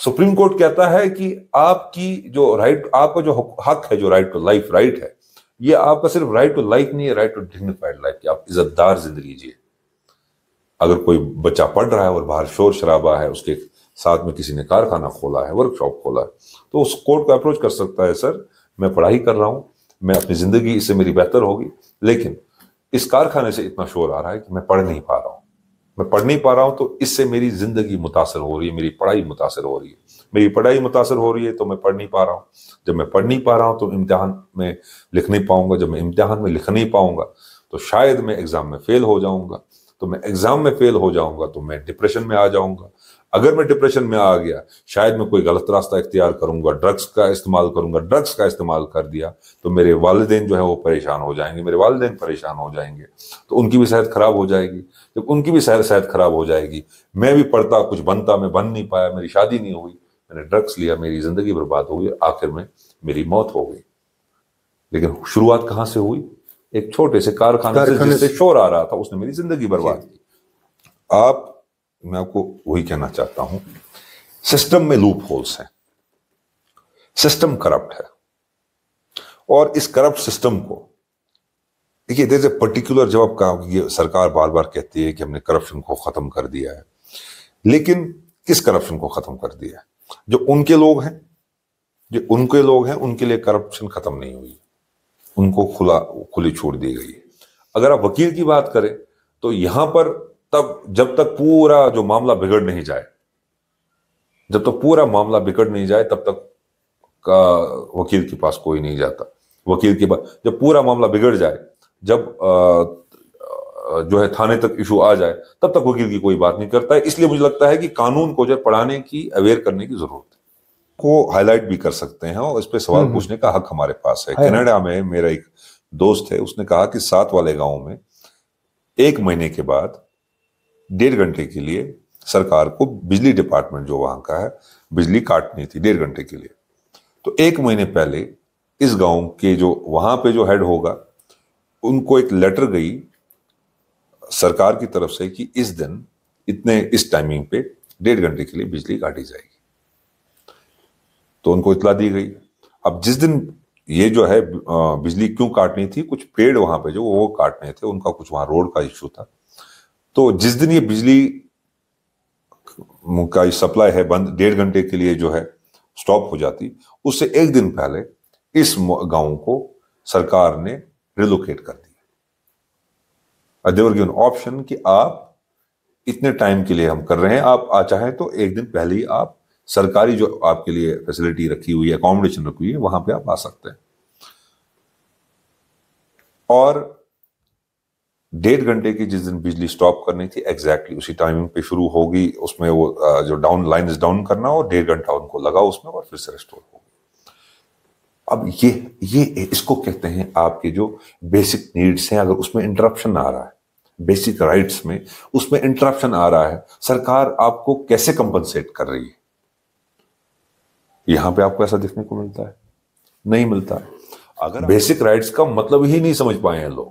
Supreme court کہتا ہے کہ آپ کی جو رائٹ، آپ کا جو حق ہے، جو رائٹ ٹو لائف رائٹ ہے، یہ آپ کا صرف رائٹ ٹو لائف نہیں ہے، رائٹ ٹو ڈگنیفائڈ لائف، کہ آپ عزت دار زندگی جیے. اگر کوئی بچہ پڑھ رہا ہے اور باہر شور شرابہ ہے، اس کے ساتھ میں کسی نے کارخانہ کھولا ہے، ورک شاپ کھولا ہے، تو اس کورٹ کو اپروچ کر سکتا ہے، سر میں پڑھائی کر رہا ہوں، میں اپنی زندگی اس سے میری بہتر ہوگی، لیکن اس کارخانے سے اتنا شور آ رہا ہے کہ میں پڑھ نہیں پا رہا ہوں، میں پڑھ نہیں پا رہا ہوں، تو اس سے میری زندگی متاثر ہو رہی ہے، میری پڑھائی متاثر ہو رہی ہے، میری پڑھائی متاثر ہو رہی ہے تو میں پڑھ نہیں پا رہا ہوں. جب میں پڑھ نہیں پا رہا ہوں تو امتحان میں لکھ نہیں پاؤں گا، جب میں امتحان میں لکھ نہیں پاؤں گا تو شاید میں ایگزام میں فیل ہو جاؤں گا، تو میں ایگزام میں فیل ہو جاؤں گا تو میں ڈپریشن میں آ جاؤں گا. اگر میں ڈپریشن میں آ گیا، شاید میں کوئی غلط راستہ اختیار کروں گا، ڈرگس کا استعمال کروں گا، ڈرگس کا استعمال کر دیا تو میرے والدین جو ہے وہ پریشان ہو جائیں گے، میرے والدین پریشان ہو جائیں گے، تو ان کی بھی صحت خراب ہو جائے گی. جب ان کی بھی صحت خراب ہو جائے گی، میں بھی پڑھتا کچھ بنتا، میں بن نہیں پایا، میری شادی نہیں ہوئی، میں نے ڈرگس لیا، میری زندگی برباد ہو گئی، آخر میں میری موت ہو گئی. لیکن شروعات کہاں سے ہوئی؟ ایک چھوٹے سے کارخانے سے جس سے شور آ رہا تھا، اس نے میری زندگی برباد کی. میں آپ کو وہی کہنا چاہتا ہوں، سسٹم میں لوپ ہولز ہیں، سسٹم کرپٹ ہے، اور اس کرپٹ سسٹم کو دیکھیے دیر از اے پرٹیکولر، جب آپ کا یہ سرکار بار بار کہتی ہے کہ ہم نے کرپشن کو ختم کر دیا ہے، لیکن کس کرپشن کو ختم کر دیا ہے؟ جو ان کے لوگ ہیں، ان کے لیے کرپشن ختم نہیں ہوئی، ان کو کھلی چھوڑ دی گئی ہے. اگر آپ وکیل کی بات کریں تو یہاں پر جب تک پورا جو معاملہ بگڑ نہیں جائے، تب تک کا وکیل کے پاس کوئی نہیں جاتا. وکیل کے پاس جب پورا معاملہ بگڑ جائے، جب جو ہے تھانے تک ایشو آ جائے، تب تک وکیل کی کوئی بات نہیں کرتا ہے. اس لیے مجھے لگتا ہے کہ قانون کو جو پڑھانے کی، اویئر کرنے کی ضرورت ہے، کو ہائی لائٹ بھی کر سکتے ہیں، اور اس پہ سوال پوچھنے کا حق ہمارے پاس ہے. کینیڈا میں میرا ایک دوست ہے، اس نے کہا کہ 7 والے گاؤں میں 1 مہینے کے بعد 1.5 گھنٹے کے لیے سرکار کو بجلی ڈپارٹمنٹ جو وہاں کا ہے بجلی کاٹنی تھی 1.5 گھنٹے کے لیے. تو 1 مہینے پہلے اس گاؤں کے جو وہاں پہ جو ہیڈ ہوگا، ان کو ایک لیٹر گئی سرکار کی طرف سے کہ اس دن اس ٹائمنگ پہ 1.5 گھنٹے کے لیے بجلی کاٹی جائے گی. تو ان کو اطلاع دی گئی. اب جس دن یہ جو ہے بجلی کیوں کاٹنی تھی، کچھ پیڑ وہاں پہ جو وہ کاٹنے تھے، ان کا کچھ وہاں روڈ کا ایشو تھا. تو جس دن یہ بجلی کا سپلائی ہے بند 1.5 گھنٹے کے لیے جو ہے سٹاپ ہو جاتی، اس سے 1 دن پہلے اس گاؤں کو سرکار نے ریلوکیٹ کر دیا. they were given آپشن کہ آپ اتنے ٹائم کے لیے ہم کر رہے ہیں، آپ چاہیں تو 1 دن پہلے ہی آپ سرکاری جو آپ کے لیے فیسلٹی رکھی ہوئی ہے، اکاموڈیشن رکھی ہوئی ہے، وہاں پہ آپ آ سکتے ہیں. اور 1.5 گھنٹے کی جس دن بجلی سٹاپ کرنی تھی، ایگزیکٹلی اسی ٹائمنگ پہ شروع ہوگی اس میں وہ جو لائنز ڈاؤن کرنا، اور 1.5 گھنٹہ ان کو لگا اس میں، اور پھر سے ریسٹور ہوگی. اب یہ اس کو کہتے ہیں آپ کے جو بیسک نیڈس ہیں، اگر اس میں انٹرپشن آ رہا ہے، بیسک رائٹس میں اس میں انٹرپشن آ رہا ہے، سرکار آپ کو کیسے کمپنسیٹ کر رہی ہے؟ یہاں پہ آپ کو ایسا دیکھنے کو ملتا ہے؟ نہیں ملتا. اگر بیسک رائٹس کا مطلب ہی نہیں سمجھ پائے ہیں لوگ،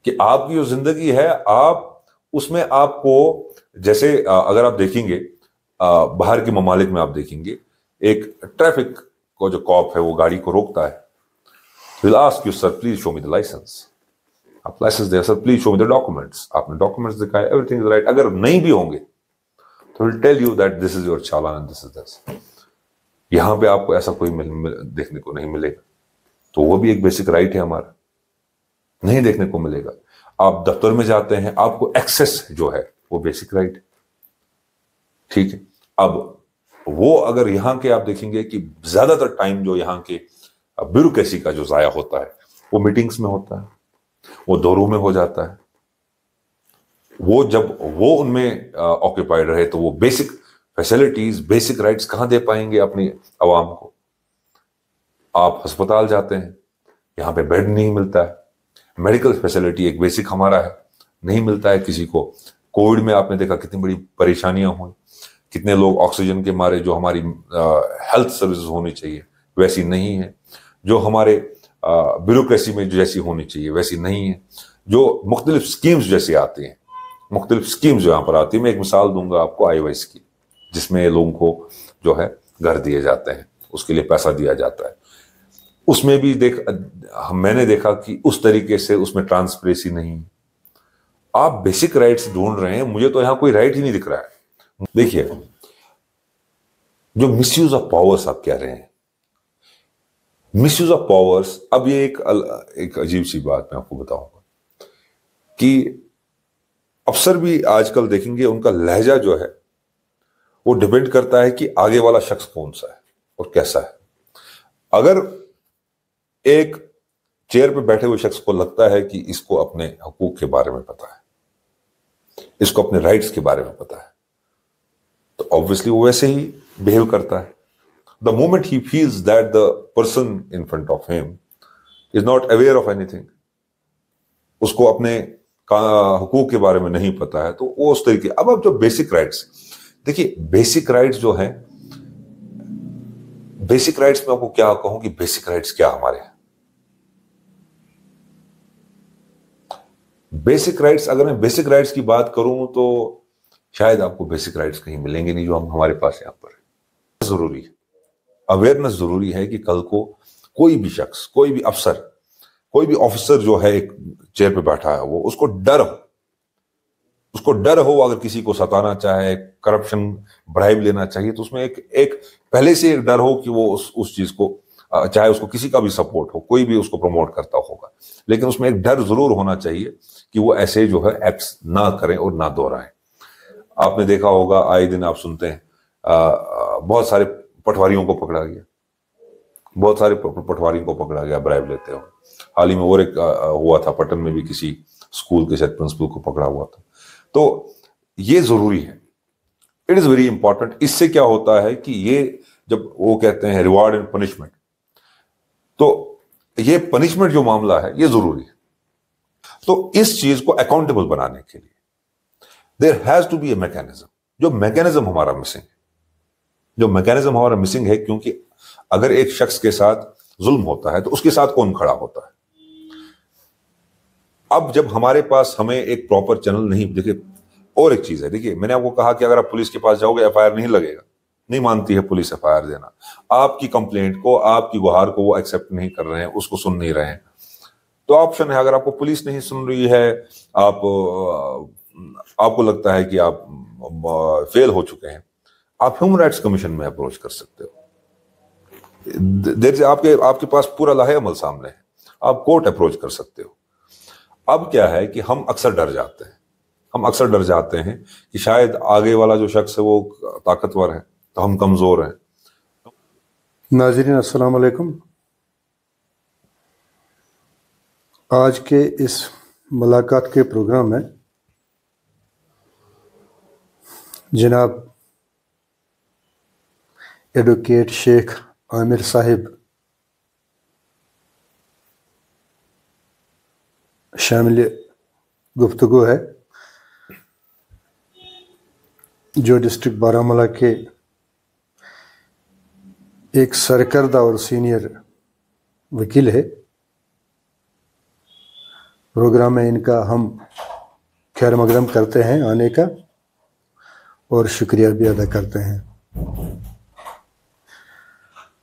کہ آپ کی جو زندگی ہے، آپ اس میں آپ کو، جیسے اگر آپ دیکھیں گے باہر کے ممالک میں، آپ دیکھیں گے ایک ٹریفک کو جو کاپ ہے وہ گاڑی کو روکتا ہے، will ask you sir please show me the license. آپ لائسنس دے، sir please show me the documents. آپ نے ڈاکومنٹس دکھائے، everything is right. اگر نہیں بھی ہوں گے تو will tell you that this is your challan and this is this. یہاں پہ آپ کو ایسا کوئی دیکھنے کو نہیں ملے گا. تو وہ بھی ایک بیسک رائٹ ہے ہمارا، نہیں دیکھنے کو ملے گا. آپ دفتر میں جاتے ہیں، آپ کو ایکسس جو ہے وہ بیسک رائٹ ہے، ٹھیک ہے. اب وہ اگر یہاں کے آپ دیکھیں گے کہ زیادہ تر ٹائم جو یہاں کے بیوروکریسی کا جو ضائع ہوتا ہے وہ میٹنگز میں ہوتا ہے، وہ دوروں میں ہو جاتا ہے. وہ جب وہ ان میں آکوپائڈ رہے تو وہ بیسک فیسلٹیز، بیسک رائٹس کہاں دے پائیں گے اپنی عوام کو؟ آپ ہسپتال جاتے ہیں، یہاں پہ بیڈ نہیں ملتا ہے، میڈیکل فیسلٹی ایک بیسک ہمارا ہے، نہیں ملتا ہے کسی کو. کووڈ میں آپ نے دیکھا کتنی بڑی پریشانیاں ہوئیں، کتنے لوگ آکسیجن کے مارے، جو ہماری ہیلتھ سروسز ہونی چاہیے ویسی نہیں ہے، جو ہمارے بیوروکریسی میں جیسی ہونی چاہیے ویسی نہیں ہے، جو مختلف سکیمز جیسے آتی ہیں، مختلف سکیمز جو یہاں پر آتی ہیں. میں ایک مثال دوں گا آپ کو آئی وائس کی. جس میں لوگوں کو جو ہے گھر دیے جاتے ہیں, اس کے لیے پیسہ دیا جاتا ہے. اس میں بھی میں نے دیکھا کہ اس طریقے سے اس میں ٹرانسپریسی نہیں. آپ بیسک رائٹس ڈھونڈ رہے ہیں, مجھے تو یہاں کوئی رائٹ ہی نہیں دکھ رہا ہے. دیکھیے جو مس یوز آف پاورس آپ کہہ رہے ہیں, مس یوز آف پاورس, اب یہ ایک عجیب سی بات میں آپ کو بتاؤں گا کہ افسر بھی آج کل دیکھیں گے ان کا لہجہ جو ہے وہ ڈیپینڈ کرتا ہے کہ آگے والا شخص کون سا ہے اور کیسا ہے. اگر ایک چیئر پہ بیٹھے ہوئے شخص کو لگتا ہے کہ اس کو اپنے حقوق کے بارے میں پتا ہے, اس کو اپنے رائٹس کے بارے میں پتا ہے, تو obviously وہ ویسے ہی بہیو کرتا ہے. The moment he feels that the person in front of him is not aware of anything, اس کو اپنے حقوق کے بارے میں نہیں پتا ہے, تو وہ اس طریقے. اب جو بیسک رائٹس, دیکھیے بیسک رائٹس جو ہیں, بیسک رائٹس میں آپ کو کیا کہوں کہ بیسک رائٹس کیا ہمارے ہیں. بیسک رائٹس, اگر میں بیسک رائٹس کی بات کروں تو شاید آپ کو بیسک رائٹس کہیں ملیں گے نہیں جو ہمارے پاس یہاں پر ہے. ضروری ہے, اویئرنس ضروری ہے کہ کل کو کوئی بھی شخص, کوئی بھی افسر, کوئی بھی آفیسر جو ہے ایک چیئر پہ بیٹھا ہے, وہ اس کو ڈر ہو اگر کسی کو ستانا چاہے, کرپشن برائب لینا چاہیے, تو اس میں ایک پہلے سے ایک ڈر ہو کہ وہ اس چیز کو, چاہے اس کو کسی کا بھی سپورٹ ہو, کوئی بھی اس کو پروموٹ کرتا ہوگا, لیکن اس میں ایک ڈر ضرور ہونا چاہیے کہ وہ ایسے جو ہے ایکٹس نہ کریں اور نہ دہرائیں. آپ نے دیکھا ہوگا آئے دن آپ سنتے ہیں بہت سارے پٹواریوں کو پکڑا گیا, بہت سارے پٹواریوں کو پکڑا گیا برائب لیتے ہو. حال ہی میں اور ایک ہوا تھا پٹن میں بھی, کسی اسکول کے شاید پرنسپل کو پکڑا ہوا تھا. تو یہ ضروری ہے, اٹ از ویری امپورٹنٹ. اس سے کیا ہوتا ہے کہ یہ جب وہ کہتے ہیں ریوارڈ اینڈ پنشمنٹ, تو یہ پنشمنٹ جو معاملہ ہے یہ ضروری ہے. تو اس چیز کو اکاؤنٹیبل بنانے کے لیے there has to be a mechanism. جو میکینزم ہمارا مسنگ ہے, کیونکہ اگر ایک شخص کے ساتھ ظلم ہوتا ہے تو اس کے ساتھ کون کھڑا ہوتا ہے. اب جب ہمارے پاس ہمیں ایک پراپر چینل نہیں, دیکھیں اور ایک چیز ہے, دیکھیے میں نے آپ کو کہا کہ اگر آپ پولیس کے پاس جاؤ گے ایف آئی آر نہیں لگے گا, نہیں مانتی ہے پولیس ایف آئی آر دینا. آپ کی کمپلینٹ کو, آپ کی گہار کو وہ ایکسیپٹ نہیں کر رہے ہیں, اس کو سن نہیں رہے ہیں, تو آپشن ہے, اگر آپ کو پولیس نہیں سن رہی ہے, آپ کو لگتا ہے کہ آپ فیل ہو چکے ہیں, آپ ہیومن رائٹس کمیشن میں اپروچ کر سکتے ہو. آپ کے پاس پورا لاہے عمل سامنے ہے, آپ کورٹ اپروچ کر سکتے ہو. اب کیا ہے کہ ہم اکثر ڈر جاتے ہیں کہ شاید آگے والا جو شخص ہے وہ طاقتور ہے تو ہم کمزور ہیں. ناظرین السلام علیکم. آج کے اس ملاقات کے پروگرام میں جناب ایڈوکیٹ شیخ عامر صاحب شامل گفتگو ہے, جو ڈسٹرکٹ بارہمولہ کے ایک سرکردہ اور سینئر وکیل ہے. پروگرام میں ان کا ہم خیر مقدم کرتے ہیں آنے کا, اور شکریہ بھی ادا کرتے ہیں.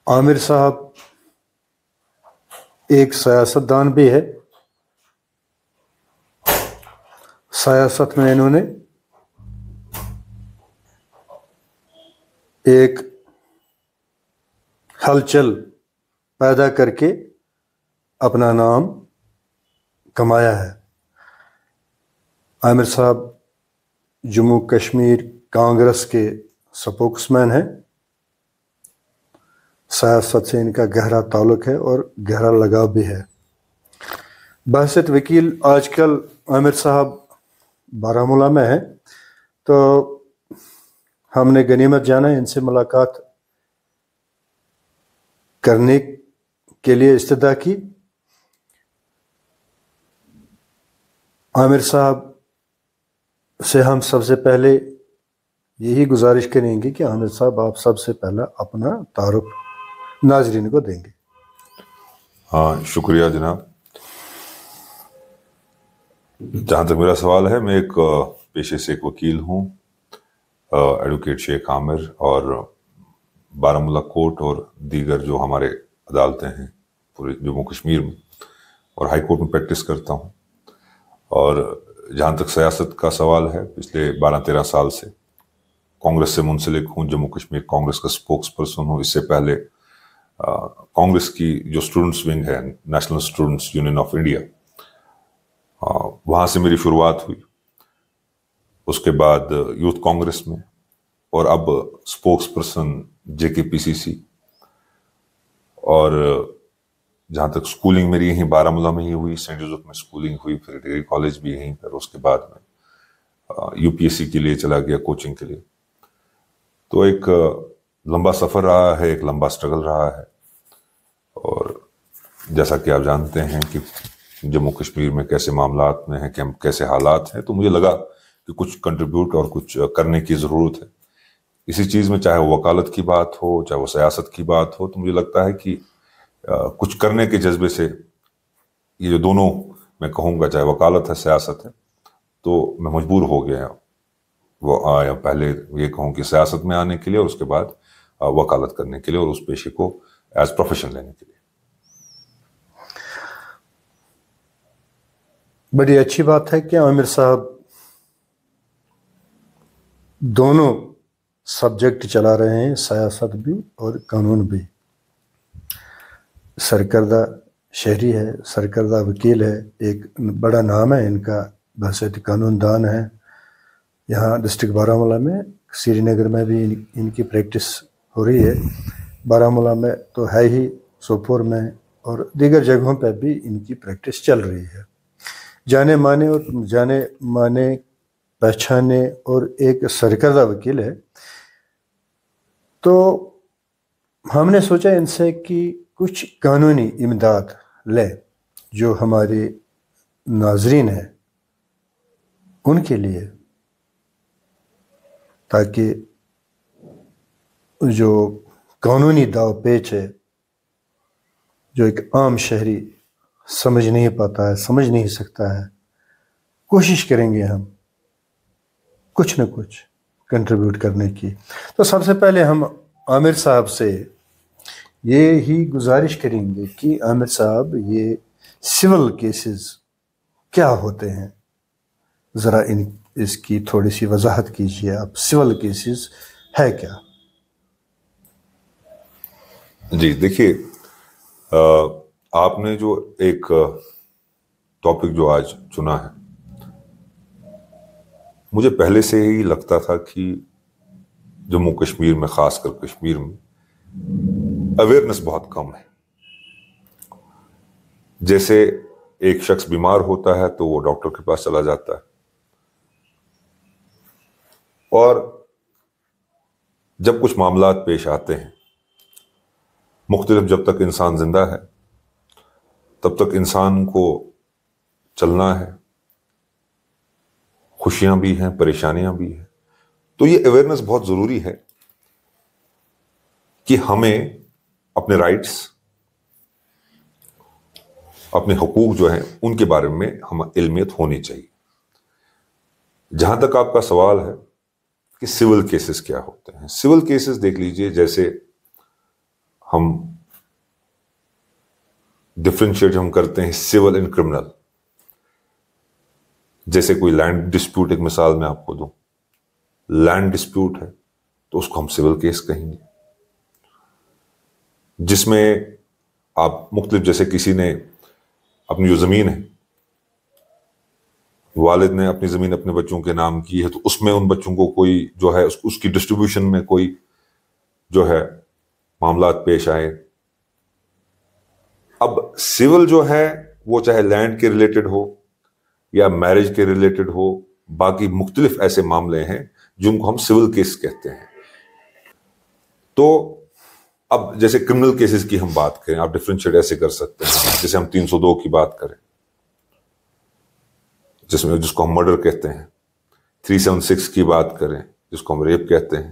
عامر صاحب ایک سیاستدان بھی ہے. سیاست میں انہوں نے ایک ہلچل پیدا کر کے اپنا نام کمایا ہے. عامر صاحب جموں کشمیر کانگریس کے سپوکس مین ہیں. سیاست سے ان کا گہرا تعلق ہے اور گہرا لگاؤ بھی ہے. بحثیت وکیل آج کل عامر صاحب بارہمولہ میں ہیں, تو ہم نے غنیمت جانا ان سے ملاقات کرنے کے لیے استدعا کی. عامر صاحب سے ہم سب سے پہلے یہی گزارش کریں گے کہ عامر صاحب آپ سب سے پہلا اپنا تعارف ناظرین کو دیں گے. ہاں شکریہ جناب. جہاں تک میرا سوال ہے, میں ایک پیشے سے ایک وکیل ہوں. ایڈوکیٹ شیخ عامر اور بارہمولہ کورٹ اور دیگر جو ہمارے عدالتیں ہیں پورے جموں کشمیر میں، اور ہائی کورٹ میں پریکٹس کرتا ہوں. اور جہاں تک سیاست کا سوال ہے، پچھلے 12-13 سال سے کانگریس سے منسلک ہوں، جموں کشمیر کانگریس کا اسپوکس پرسن ہوں. اس سے پہلے کانگریس کی جو اسٹوڈنٹس ونگ ہے، national students union of India, وہاں سے میری شروعات ہوئی. اس کے بعد یوتھ کانگریس میں، اور اب اسپوکس پرسن جے کے پی سی سی. اور جہاں تک اسکولنگ میری یہیں بارہمولہ میں ہی ہوئی، سینٹ جوزف میں اسکولنگ ہوئی، پھر ڈگری کالج بھی یہیں. پھر اس کے بعد میں یو پی ایس سی کے لیے چلا گیا، کوچنگ کے لیے. تو ایک لمبا سفر رہا ہے، ایک لمبا اسٹرگل رہا ہے. اور جیسا کہ آپ جانتے ہیں کہ جموں کشمیر میں کیسے معاملات میں ہیں، کیسے حالات ہیں، تو مجھے لگا کہ کچھ کنٹریبیوٹ اور کچھ کرنے کی ضرورت ہے اسی چیز میں. چاہے وہ وکالت کی بات ہو، چاہے وہ سیاست کی بات ہو، تو مجھے لگتا ہے کہ کچھ کرنے کے جذبے سے یہ جو دونوں میں کہوں گا، چاہے وکالت ہے سیاست ہے، تو میں مجبور ہو گیا وہ آیا پہلے یہ کہوں کہ سیاست میں آنے کے لیے، اور اس کے بعد وکالت کرنے کے لیے، اور اس پیشے کو ایز پروفیشن لینے کے لیے. بڑی اچھی بات ہے کہ عامر صاحب دونوں سبجیکٹ چلا رہے ہیں، سیاست بھی اور قانون بھی. سرکردہ شہری ہے، سرکردہ وکیل ہے، ایک بڑا نام ہے ان کا، بحیثیت قانون دان ہے. یہاں ڈسٹرکٹ بارہمولہ میں، سری نگر میں بھی ان کی پریکٹس ہو رہی ہے. بارہمولہ میں تو ہے ہی، سوپور میں اور دیگر جگہوں پہ بھی ان کی پریکٹس چل رہی ہے. جانے مانے پہچانے اور ایک سرکردہ وکیل ہے. تو ہم نے سوچا ان سے کہ کچھ قانونی امداد لیں جو ہمارے ناظرین ہیں ان کے لیے، تاکہ جو قانونی داو پیچ ہے جو ایک عام شہری سمجھ نہیں پاتا ہے، سمجھ نہیں سکتا ہے، کوشش کریں گے ہم کچھ نہ کچھ کنٹریبیوٹ کرنے کی. تو سب سے پہلے ہم عامر صاحب سے یہ ہی گزارش کریں گے کہ عامر صاحب یہ سول کیسز کیا ہوتے ہیں، ذرا اس کی تھوڑی سی وضاحت کیجیے آپ. سول کیسز ہے کیا؟ جی دیکھیے، آپ نے جو ایک ٹاپک جو آج چنا ہے، مجھے پہلے سے ہی لگتا تھا کہ جموں کشمیر میں، خاص کر کشمیر میں، اویئرنیس بہت کم ہے. جیسے ایک شخص بیمار ہوتا ہے تو وہ ڈاکٹر کے پاس چلا جاتا ہے، اور جب کچھ معاملات پیش آتے ہیں مختلف، جب تک انسان زندہ ہے تب تک انسان کو چلنا ہے، خوشیاں بھی ہیں، پریشانیاں بھی ہیں. تو یہ اویئرنیس بہت ضروری ہے کہ ہمیں اپنے رائٹس، اپنے حقوق جو ہیں ان کے بارے میں ہم علمیت ہونی چاہیے. جہاں تک آپ کا سوال ہے کہ سول کیسز کیا ہوتے ہیں، سول کیسز دیکھ لیجئے، جیسے ہم ڈفرینشیٹ ہم کرتے ہیں سول اینڈ کرمنل. جیسے کوئی لینڈ ڈسپیوٹ، ایک مثال میں آپ کو دوں، لینڈ ڈسپیوٹ ہے تو اس کو ہم سول کیس کہیں گے، جس میں آپ مختلف، جیسے کسی نے اپنی جو زمین ہے، والد نے اپنی زمین اپنے بچوں کے نام کی ہے، تو اس میں ان بچوں کو کوئی جو ہے اس کی ڈسٹریبیوشن میں کوئی جو ہے معاملات پیش آئے. اب سول جو ہے وہ چاہے لینڈ کے ریلیٹڈ ہو یا میرج کے ریلیٹڈ ہو، باقی مختلف ایسے معاملے ہیں جن کو ہم سول کیس کہتے ہیں. تو اب جیسے کرمنل کیسز کی ہم بات کریں، آپ ڈفرینشیٹ ایسے کر سکتے ہیں. جیسے ہم 302 کی بات کریں، جس کو ہم مرڈر کہتے ہیں، 376 کی بات کریں جس کو ہم ریپ کہتے ہیں.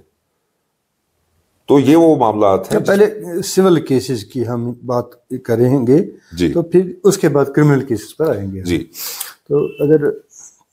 تو یہ وہ معاملات ہیں. پہلے سول کیسز کی ہم بات کریں گے، جی، تو پھر اس کے بعد کرمنل کیسز پر آئیں گے. جی، تو اگر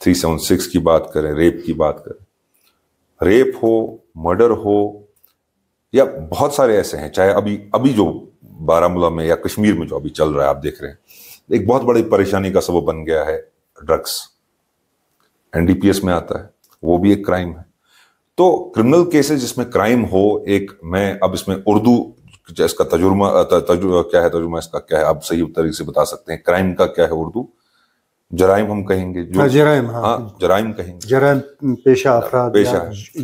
376 کی بات کریں, ریپ کی بات کریں, ریپ ہو, مرڈر ہو, یا بہت سارے ایسے ہیں, چاہے ابھی جو بارہمولہ میں یا کشمیر میں جو ابھی چل رہا ہے آپ دیکھ رہے ہیں, ایک بہت بڑی پریشانی کا سبب بن گیا ہے ڈرگس. NDPS میں آتا ہے, وہ بھی ایک کرائم ہے. تو کرمنل کیسز جس میں کرائم ہو, ایک میں اب اس میں اردو اس کا ترجمہ کیا ہے, ترجمہ اس کا کیا ہے, آپ صحیح طریقے سے بتا سکتے ہیں کرائم کا کیا ہے اردو؟ جرائم ہم کہیں گے, جو جرائم, ہاں جرائم کہیں گے, جرائم پیشہ افراد,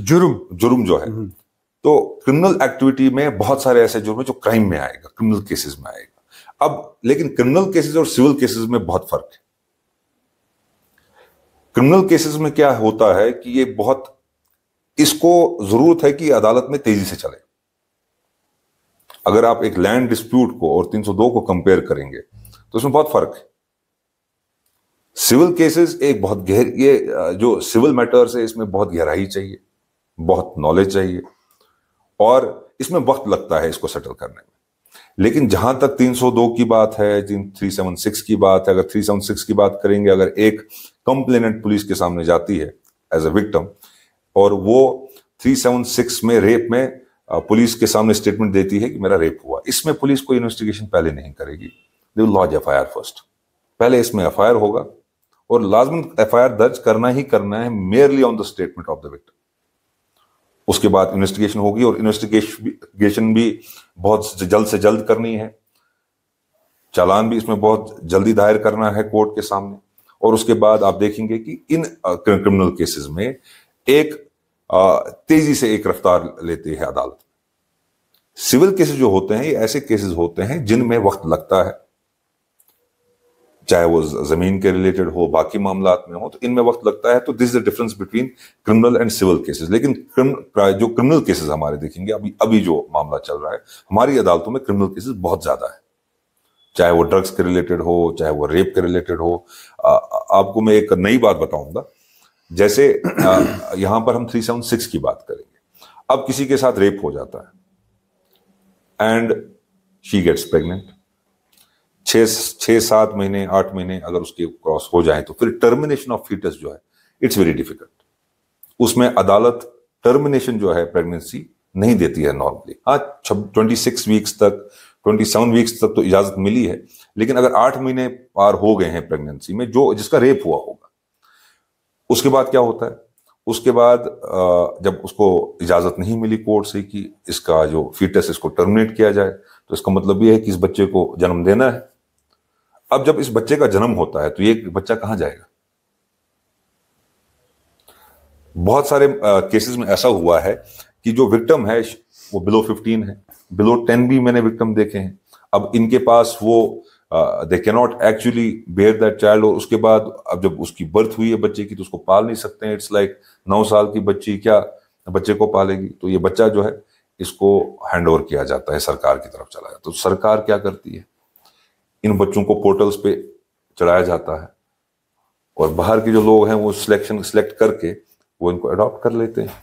جرم جو ہے. تو کرمنل ایکٹیویٹی میں بہت سارے ایسے جرم ہیں جو کرائم میں آئے گا, کرمنل کیسز میں آئے گا. اب لیکن کرمنل کیسز اور سول کیسز میں بہت فرق ہے. کرمنل کیسز میں کیا ہوتا ہے کہ یہ بہت, اس کو ضرورت ہے کہ عدالت میں تیزی سے چلے. اگر آپ ایک لینڈ ڈسپیوٹ کو اور 302 کو کمپیئر کریں گے تو اس میں بہت فرق ہے. سول کیسز ایک بہت یہ جو سول میٹرز ہے اس میں بہت گہرائی چاہیے, بہت نالج چاہیے, اور اس میں وقت لگتا ہے اس کو سیٹل کرنے میں. لیکن جہاں تک 302 کی بات ہے, 376 کی بات ہے, اگر 376 کی بات کریں گے, اگر ایک کمپلیننٹ پولیس کے سامنے جاتی ہے ایز اے وکٹم, اور وہ 376 میں ریپ میں پولیس کے سامنے اسٹیٹمنٹ دیتی ہے کہ میرا ریپ ہوا, اس میں پولیس کوئی انویسٹیگیشن پہلے نہیں کرے گی. دے ول لاج ایف آئی آر فرسٹ. پہلے اس میں ایف آئی آر ہوگا, اور لازماً ایف آئی آر درج کرنا ہی کرنا ہے merely on the statement of the victim. اس کے بعد انویسٹیگیشن ہوگی, اور انویسٹیگیشن بھی بہت جلد سے جلد کرنی ہے. چالان بھی اس میں بہت جلدی دائر کرنا ہے کورٹ کے سامنے. اور اس کے بعد آپ دیکھیں گے کہ ان کرمنل کیسز میں ایک تیزی سے ایک رفتار لیتے ہیں عدالت. سول کیسز جو ہوتے ہیں یہ ایسے کیسز ہوتے ہیں جن میں وقت لگتا ہے, چاہے وہ زمین کے ریلیٹڈ ہو, باقی معاملات میں ہو, تو ان میں وقت لگتا ہے. تو this is a difference between criminal and civil cases. لیکن جو کرمنل کیسز ہمارے دیکھیں گے, ابھی جو معاملہ چل رہا ہے ہماری عدالتوں میں کرمنل کیسز بہت زیادہ ہے, چاہے وہ ڈرگس کے ریلیٹڈ ہو, چاہے وہ ریپ کے ریلیٹڈ ہو. آپ کو میں ایک نئی بات بتاؤں گا, جیسے یہاں پر ہم 376 کی بات کریں گے. اب کسی کے ساتھ ریپ ہو جاتا ہے اینڈ شی گیٹس پریگننٹ, 6-7 مہینے 8 مہینے اگر اس کے کراس ہو جائیں تو پھر ٹرمینیشن آف فیٹس جو ہے اٹس ویری ڈیفیکلٹ. اس میں عدالت ٹرمینیشن جو ہے پریگننسی نہیں دیتی ہے نارملی. ہاں 26 ویکس تک 27 ویکس تک تو اجازت ملی ہے, لیکن اگر 8 مہینے پار ہو گئے ہیں پریگننسی میں, جس کا ریپ ہوا ہوگا, اس کے بعد کیا ہوتا ہے؟ اس کے بعد جب اس کو اجازت نہیں ملی کورٹ سے کہ اس کا جو فیٹس اس کو ٹرمینیٹ کیا جائے, تو اس کا مطلب یہ ہے کہ اس بچے کو جنم دینا ہے. اب جب اس بچے کا جنم ہوتا ہے تو یہ بچہ کہاں جائے گا؟ بہت سارے کیسز میں ایسا ہوا ہے کہ جو وکٹم ہے وہ below 15 ہے, below 10 بھی میں نے وکٹم دیکھے ہیں. اب ان کے پاس وہ they cannot actually bear that child, اور اس کے بعد اب جب اس کی برتھ ہوئی ہے بچے کی تو اس کو پال نہیں سکتے ہیں. اٹس لائک 9 سال کی بچی کیا بچے کو پالے گی؟ تو یہ بچہ جو ہے اس کو ہینڈ اوور کیا جاتا ہے, سرکار کی طرف چلا جاتا ہے. تو سرکار کیا کرتی ہے, ان بچوں کو پورٹلز پہ چڑھایا جاتا ہے, اور باہر کے جو لوگ ہیں وہ سلیکٹ کر کے وہ ان کو اڈاپٹ کر لیتے ہیں.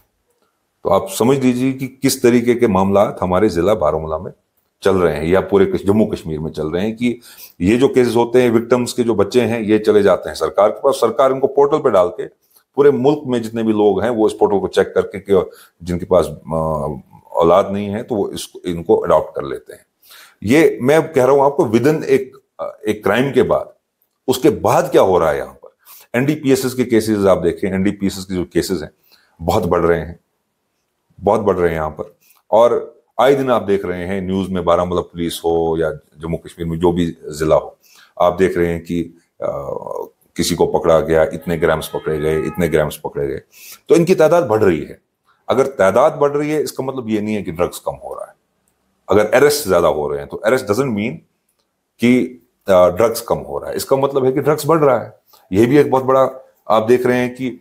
تو آپ سمجھ لیجیے کہ کس طریقے کے معاملات ہمارے ضلع بارہمولہ میں چل رہے ہیں, یا پورے جموں کشمیر میں چل رہے ہیں, کہ یہ جو کیسز ہوتے ہیں وکٹمز کے جو بچے ہیں یہ چلے جاتے ہیں سرکار کے پاس. سرکار ان کو پورٹل پہ ڈال کے پورے ملک میں جتنے بھی لوگ ہیں وہ اس پورٹل کو چیک کر کے کہ جن کے پاس اولاد نہیں ہے تو وہ ان کو اڈاپٹ کر لیتے ہیں. یہ میں کہہ رہا ہوں آپ کو ودن ایک کرائم کے بعد, اس کے بعد کیا ہو رہا ہے یہاں پر. NDPSS کے کیسز آپ دیکھیں, NDPSS کے جو کیسز ہیں بہت بڑھ رہے ہیں, بہت بڑھ رہے ہیں یہاں پر. اور آئے دن آپ دیکھ رہے ہیں نیوز میں, بارہمولہ پولیس ہو یا جموں کشمیر میں جو بھی ضلع ہو, آپ دیکھ رہے ہیں کہ کسی کو پکڑا گیا, اتنے گرامز پکڑے گئے, اتنے گرامز پکڑے گئے. تو ان کی تعداد بڑھ رہی ہے. اگر تعداد بڑھ رہی ہے اس کا مطلب یہ نہیں ہے کہ ڈرگز کم ہو رہا ہے. اگر اریسٹ زیادہ ہو رہے ہیں تو اریسٹ ڈزنٹ مین کہ ڈرگز کم ہو رہا ہے, اس کا مطلب ہے کہ ڈرگز بڑھ رہا ہے. یہ بھی ایک بہت بڑا آپ دیکھ رہے ہیں کہ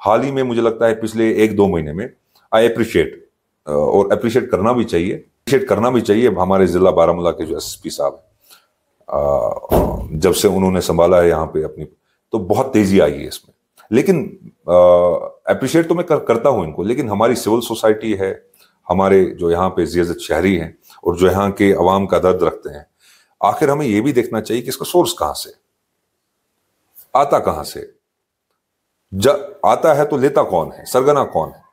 حال ہی میں مجھے لگتا ہے پچھلے 1-2 مہینے میں آئی اپریشیٹ, اور اپریشیٹ کرنا بھی چاہیے, ہمارے ضلع بارہمولہ کے جو SSP صاحب جب سے انہوں نے سنبھالا ہے یہاں پہ اپنی, تو بہت تیزی آئی ہے اس میں. لیکن اپریشیٹ تو میں کرتا ہوں ان کو, لیکن ہماری سول سوسائٹی ہے, ہمارے جو یہاں پہ زیادہ شہری ہیں اور جو یہاں کے عوام کا درد رکھتے ہیں, آخر ہمیں یہ بھی دیکھنا چاہیے کہ اس کا سورس کہاں سے آتا, کہاں سے. آتا ہے تو لیتا کون ہے, سرگنا کون ہے.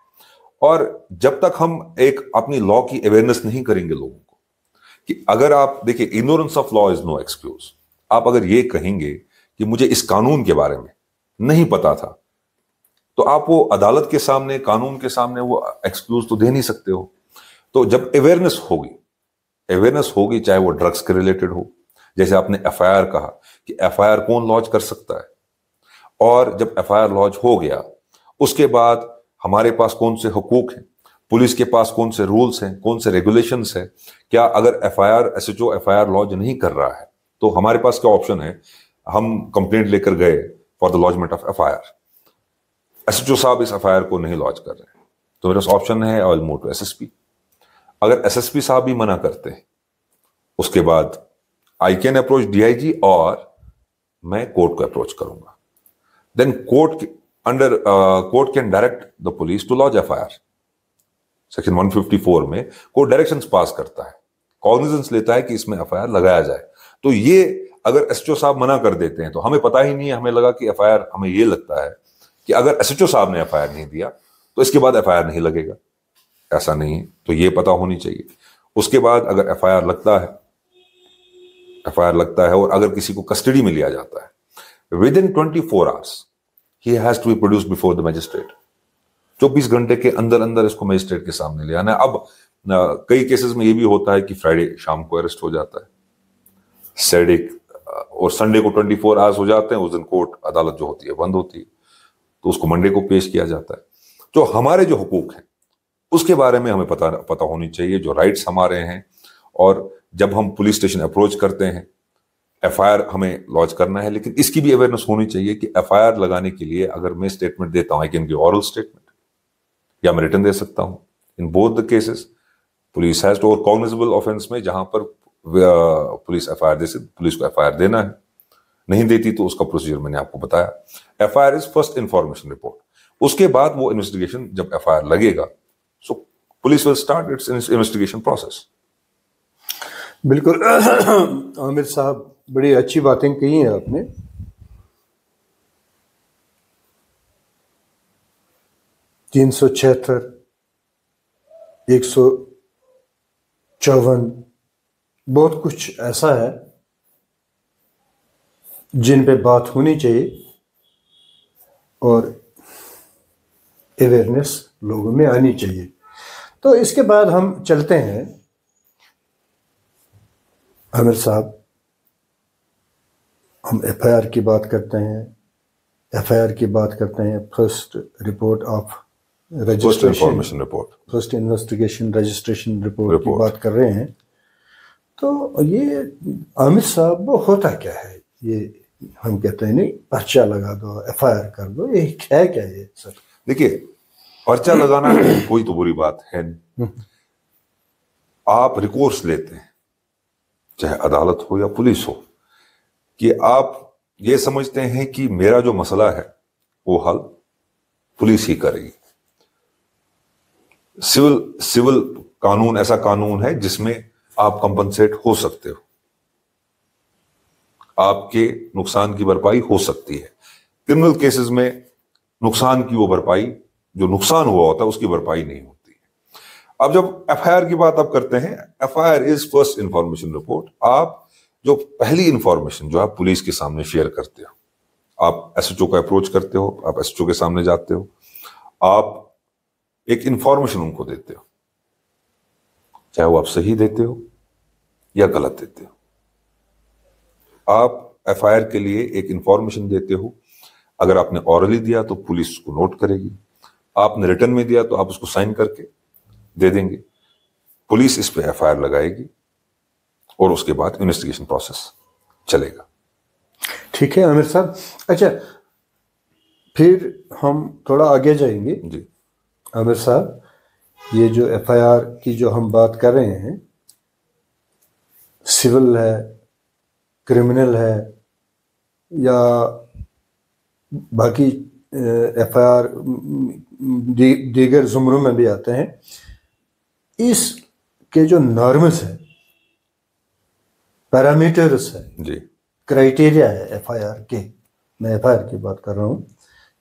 اور جب تک ہم ایک اپنی لا کی اویئرنیس نہیں کریں گے لوگوں کو, کہ اگر آپ دیکھیں ignorance of law is no excuse, آپ اگر یہ کہیں گے کہ مجھے اس قانون کے بارے میں نہیں پتا تھا, تو آپ وہ عدالت کے سامنے, قانون کے سامنے وہ ایکسکیوز تو دے نہیں سکتے ہو. تو جب اویئرنیس ہوگی چاہے وہ ڈرگس کے ریلیٹڈ ہو, جیسے آپ نے ایف آئی آر کہا کہ ایف آئی آر کون لانچ کر سکتا ہے, اور جب ایف آئی آر لانچ ہو گیا اس کے بعد ہمارے پاس کون سے حقوق ہیں, پولیس کے پاس کون سے رولز ہیں, کون سے ریگولیشنز ہیں, کیا اگر F I R S H O F I R launch نہیں کر رہا ہے تو ہمارے پاس کیا آپشن ہے. ہم کمپلینٹ لے کر گئے for the launchment of F I R, S H O صاحب اس ایف آئی آر کو نہیں لانچ کر رہے ہیں, تو میرے پاس آپشن ہے I will move to S S P. اگر ایس ایس پی صاحب بھی منع کرتے ہیں, اس کے بعد I can approach D I G, اور میں کورٹ کو اپروچ کروں گا. Then court can direct the police to launch F I R. Section 154 میں کورٹ ڈائریکشنز پاس کرتا ہے, کاگنیزنس لیتا ہے کہ اس میں ایف آئی آر لگایا جائے. تو یہ اگر ایس ایچ او صاحب منع کر دیتے ہیں تو ہمیں پتہ ہی نہیں ہے, ہمیں لگا کہ ایف آئی آر, ہمیں یہ لگتا ہے کہ اگر ایس ایچ او صاحب نے ایف آئی آر نہیں دیا تو اس کے بعد ایف آئی آر نہیں لگے گا. ایسا نہیں ہے, تو یہ پتہ ہونی چاہیے. اس کے بعد اگر ایف آئی آر لگتا ہے اور اگر کسی کو کسٹڈی میں لیا جاتا ہے, with in 24 hours he has to be produced before the magistrate. 24 گھنٹے کے اندر اس کو میجسٹریٹ کے سامنے لے آنا ہے. اب کئی کیسز میں یہ بھی ہوتا ہے کہ فرائیڈے شام کو اریسٹ ہو جاتا ہے, سیٹرڈے اور سنڈے کو 24 hours ہو جاتے ہیں, اس دن کورٹ عدالت جو ہوتی ہے بند ہوتی ہے, تو اس کو منڈے کو پیش کیا جاتا ہے. جو ہمارے جو حقوق ہیں اس کے بارے میں ہمیں پتہ ہونی چاہیے, جو رائٹس ہمارے ہیں. اور جب ہم پولیس اسٹیشن اپروچ کرتے ہیں, ایف آئی آر ہمیں لانچ کرنا ہے, لیکن اس کی بھی اویئرنیس ہونی چاہیے کہ ایف آئی آر لگانے کے لیے اگر میں اسٹیٹمنٹ دیتا ہوں, I can give oral statement یا میں ریٹن دے سکتا ہوں. In both the cases police has to, اور کاگنیزبل آفینس میں جہاں پر police F I R police کو ایف آئی آر دینا ہے, نہیں دیتی تو اس کا پروسیجر میں نے آپ کو بتایا. F I R is first information report. اس کے بعد وہ انویسٹیگیشن جب ایف آئی آر لگے گا, so police will start its investigation process. بالکل عامر صاحب, بڑی اچھی باتیں کہی ہیں آپ نے. تین 376 154 بہت کچھ ایسا ہے جن پہ بات ہونی چاہیے, اور اویئرنیس لوگوں میں آنی چاہیے. تو اس کے بعد ہم چلتے ہیں عامر صاحب, ہم ایف آئی آر کی بات کرتے ہیں. ایف آئی آر کی بات کرتے ہیں, first report of registration report, first investigation registration report کی بات کر رہے ہیں. تو یہ عامر صاحب وہ ہوتا کیا ہے؟ یہ ہم کہتے ہیں نہیں پرچہ لگا دو, ایف آئی آر کر دو, یہ ہے کیا یہ سر؟ دیکھیے پرچہ لگانا کوئی تو بری بات ہے نہیں. آپ ریکورس لیتے ہیں, چاہے عدالت ہو یا پولیس ہو, کہ آپ یہ سمجھتے ہیں کہ میرا جو مسئلہ ہے وہ حل پولیس ہی کرے گی. سول قانون ایسا قانون ہے جس میں آپ کمپنسیٹ ہو سکتے ہو, آپ کے نقصان کی بھرپائی ہو سکتی ہے. کرمنل کیسز میں نقصان کی وہ بھرپائی, جو نقصان ہوا ہوتا ہے اس کی بھرپائی نہیں ہوتی ہے. اب جب ایف آئی آر کی بات آپ کرتے ہیں, F I R is first information report. آپ جو پہلی انفارمیشن جو آپ پولیس کے سامنے شیئر کرتے ہو, آپ ایس ایچ او کو اپروچ کرتے ہو, آپ ایس ایچ او کے سامنے جاتے ہو, آپ ایک انفارمیشن ان کو دیتے ہو, چاہے وہ آپ صحیح دیتے ہو یا غلط دیتے ہو. آپ ایف آئی آر کے لیے ایک انفارمیشن دیتے ہو. اگر آپ نے اورلی دیا تو پولیس اس کو نوٹ کرے گی, آپ نے ریٹن میں دیا تو آپ اس کو سائن کر کے دے دیں گے. پولیس اس پہ ایف آئی آر لگائے گی اور اس کے بعد انویسٹیگیشن پروسیس چلے گا. ٹھیک ہے عامر صاحب. اچھا پھر ہم تھوڑا آگے جائیں گے. جی عامر صاحب, یہ جو ایف آئی آر کی جو ہم بات کر رہے ہیں, سول ہے, کرمنل ہے, یا باقی ایف آئی آر دیگر زمروں میں بھی آتے ہیں, اس کے جو نارمز ہیں, پیرامیٹرز ہیں, جی کرائٹیریا ہے ایف آئی آر کے, میں ایف آئی آر کی بات کر رہا ہوں,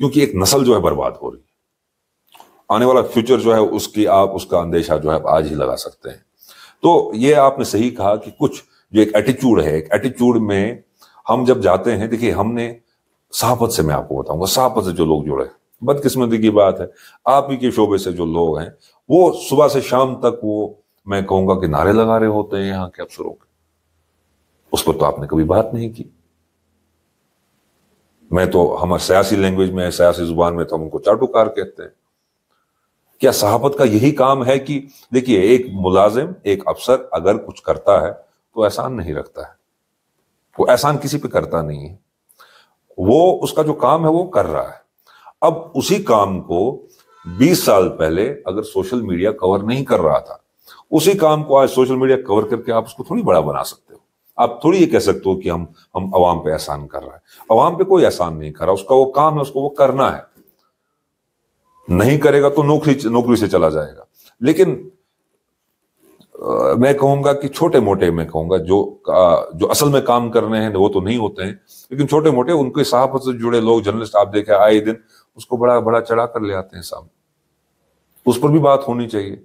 کیونکہ ایک نسل جو ہے برباد ہو رہی ہے، آنے والا فیوچر جو ہے اس کی آپ اس کا اندیشہ جو ہے آج ہی لگا سکتے ہیں۔ تو یہ آپ نے صحیح کہا کہ کچھ جو ایک ایٹیچیوڈ ہے، ایک ایٹیچیوڈ میں ہم جب جاتے ہیں، دیکھیے ہم نے صحافت سے، میں آپ کو بتاؤں گا، صحافت سے جو لوگ جڑے، بدقسمتی کی بات ہے آپ ہی کے شعبے سے جو لوگ ہیں وہ صبح سے شام تک وہ میں کہوں گا کہ نعرے لگا رہے ہوتے ہیں یہاں کے افسروں کے، اس پر تو آپ نے کبھی بات نہیں کی۔ میں تو ہمارے سیاسی لینگویج میں، سیاسی زبان میں تو ہم ان کو چاٹوکار کہتے ہیں۔ کیا صحافت کا یہی کام ہے کہ دیکھیے ایک ملازم، ایک افسر اگر کچھ کرتا ہے تو احسان نہیں رکھتا ہے، وہ احسان کسی پہ کرتا نہیں ہے، وہ اس کا جو کام ہے وہ کر رہا ہے۔ اب اسی کام کو 20 سال پہلے اگر سوشل میڈیا کور نہیں کر رہا تھا، اسی کام کو آج سوشل میڈیا کور کر کے آپ اس کو تھوڑی بڑا بنا سکتے ہو۔ آپ تھوڑی یہ کہہ سکتے ہو کہ ہم عوام پہ احسان کر رہا ہے، عوام پہ کوئی احسان نہیں کر رہا، اس کا وہ کام ہے، اس کو وہ کرنا ہے، نہیں کرے گا تو نوکری سے چلا جائے گا۔ لیکن میں کہوں گا کہ چھوٹے موٹے، میں کہوں گا جو اصل میں کام کرنے ہیں وہ تو نہیں ہوتے ہیں، لیکن چھوٹے موٹے ان کے صحافت سے جڑے لوگ، جرنلسٹ آپ دیکھیں آئے دن اس کو بڑا بڑا چڑھا کر لے آتے ہیں سامنے، اس پر بھی بات ہونی چاہیے۔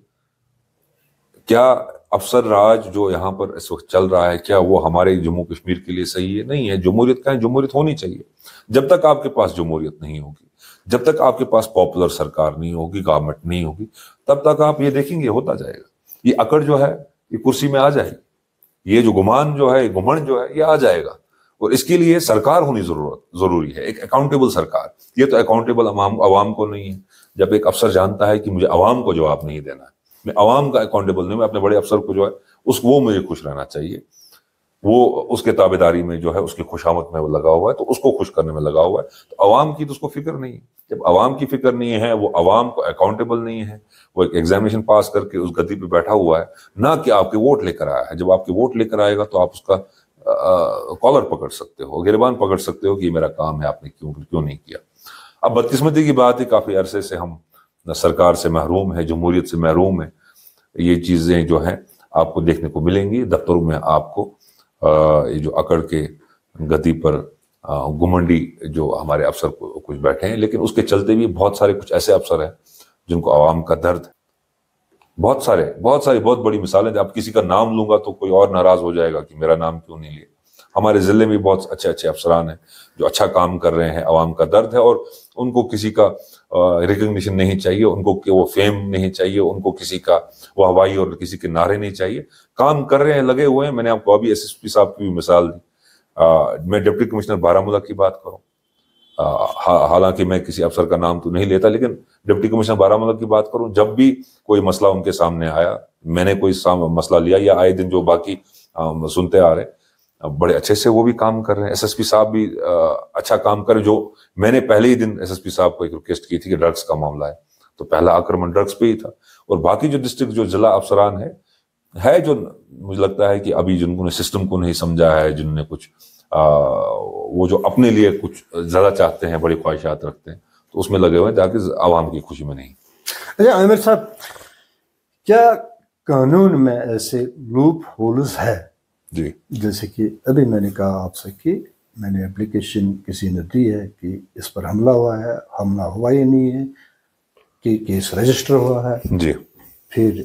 کیا افسر راج جو یہاں پر اس وقت چل رہا ہے، کیا وہ ہمارے جموں کشمیر کے لیے صحیح ہے؟ نہیں ہے۔ جمہوریت کا ہے، جمہوریت ہونی چاہیے۔ جب تک آپ کے پاس جمہوریت نہیں ہوگی، جب تک آپ کے پاس پاپولر سرکار نہیں ہوگی، گورنمنٹ نہیں ہوگی، تب تک آپ یہ دیکھیں گے ہوتا جائے گا۔ یہ اکڑ جو ہے یہ کرسی میں آ جائے گی، یہ جو گمان جو ہے، گھمنڈ جو ہے یہ آ جائے گا، اور اس کے لیے سرکار ہونی ضروری ہے، ایک اکاؤنٹیبل سرکار۔ یہ تو اکاؤنٹیبل عوام کو نہیں ہے۔ جب ایک افسر جانتا ہے کہ مجھے عوام کو جواب نہیں دینا ہے، میں عوام کا اکاؤنٹیبل نہیں، میں اپنے بڑے افسر کو جو ہے وہ مجھے خوش رہنا چاہیے، وہ اس کے تابع داری میں جو ہے، اس کی خوشامد میں وہ لگا ہوا ہے، تو اس کو خوش کرنے میں لگا ہوا ہے، تو عوام کی تو اس کو فکر نہیں ہے۔ جب عوام کی فکر نہیں ہے، وہ عوام کو اکاؤنٹیبل نہیں ہے، وہ ایک ایگزامینیشن پاس کر کے اس گدی پہ بیٹھا ہوا ہے، نہ کہ آپ کے ووٹ لے کر آیا ہے۔ جب آپ کے ووٹ لے کر آئے گا تو آپ اس کا کالر پکڑ سکتے ہو، گریبان پکڑ سکتے ہو کہ یہ میرا کام ہے، آپ نے کیوں نہیں کیا۔ اب بدقسمتی کی بات ہے، کافی عرصے سے ہم سرکار سے محروم ہے، جمہوریت سے محروم ہے۔ یہ چیزیں جو ہیں آپ کو دیکھنے کو ملیں گی دفتروں میں، آپ کو یہ جو اکڑ کے گدی پر گھمنڈی جو ہمارے افسر کچھ بیٹھے ہیں، لیکن اس کے چلتے بھی بہت سارے کچھ ایسے افسر ہیں جن کو عوام کا درد ہے۔ بہت ساری بہت بڑی مثالیں، اب کسی کا نام لوں گا تو کوئی اور ناراض ہو جائے گا کہ میرا نام کیوں نہیں لیا۔ ہمارے ضلع میں بہت اچھے افسران ہیں جو اچھا کام کر رہے ہیں، عوام کا درد ہے، اور ان کو کسی کا ریکگنیشن نہیں چاہیے، ان کو کہ وہ فیم نہیں چاہیے، ان کو کسی کا واہوائی اور کسی کے نعرے نہیں چاہیے، کام کر رہے ہیں، لگے ہوئے ہیں۔ میں نے آپ کو ابھی ایس ایس پی صاحب کی بھی مثال دی، میں ڈپٹی کمشنر بارہمولہ کی بات کروں، حالانکہ میں کسی افسر کا نام تو نہیں لیتا، لیکن ڈپٹی کمشنر بارہمولہ کی بات کروں، جب بھی کوئی مسئلہ ان کے سامنے آیا، میں نے کوئی مسئلہ لیا، یا آئے دن جو باقی سنتے آ رہے ہیں، بڑے اچھے سے وہ بھی کام کر رہے ہیں۔ ایس ایس پی صاحب بھی اچھا کام کر رہے ہیں۔ جو میں نے پہلے ہی دن ایس ایس پی صاحب کو ایک ریکویسٹ کی تھی کہ ڈرگس کا معاملہ ہے، تو پہلا آکرمن ڈرگس پہ ہی تھا، اور باقی جو ڈسٹرکٹ جو ضلع افسران ہے جو مجھے لگتا ہے کہ ابھی جن کو نے سسٹم کو نہیں سمجھا ہے، جن نے کچھ وہ جو اپنے لیے کچھ زیادہ چاہتے ہیں، بڑی خواہشات رکھتے ہیں، تو اس میں لگے ہوئے ہیں تاکہ عوام کی خوشی میں نہیں۔ اچھا عامر صاحب، کیا قانون میں ایسے لوپ ہولز ہے؟ جی، جیسے کہ ابھی میں نے کہا آپ سے کہ میں نے اپلیکیشن کسی نے دی ہے کہ اس پر حملہ ہوا ہے، حملہ ہوا ہی نہیں ہے، کہ کیس رجسٹر ہوا ہے، جی، پھر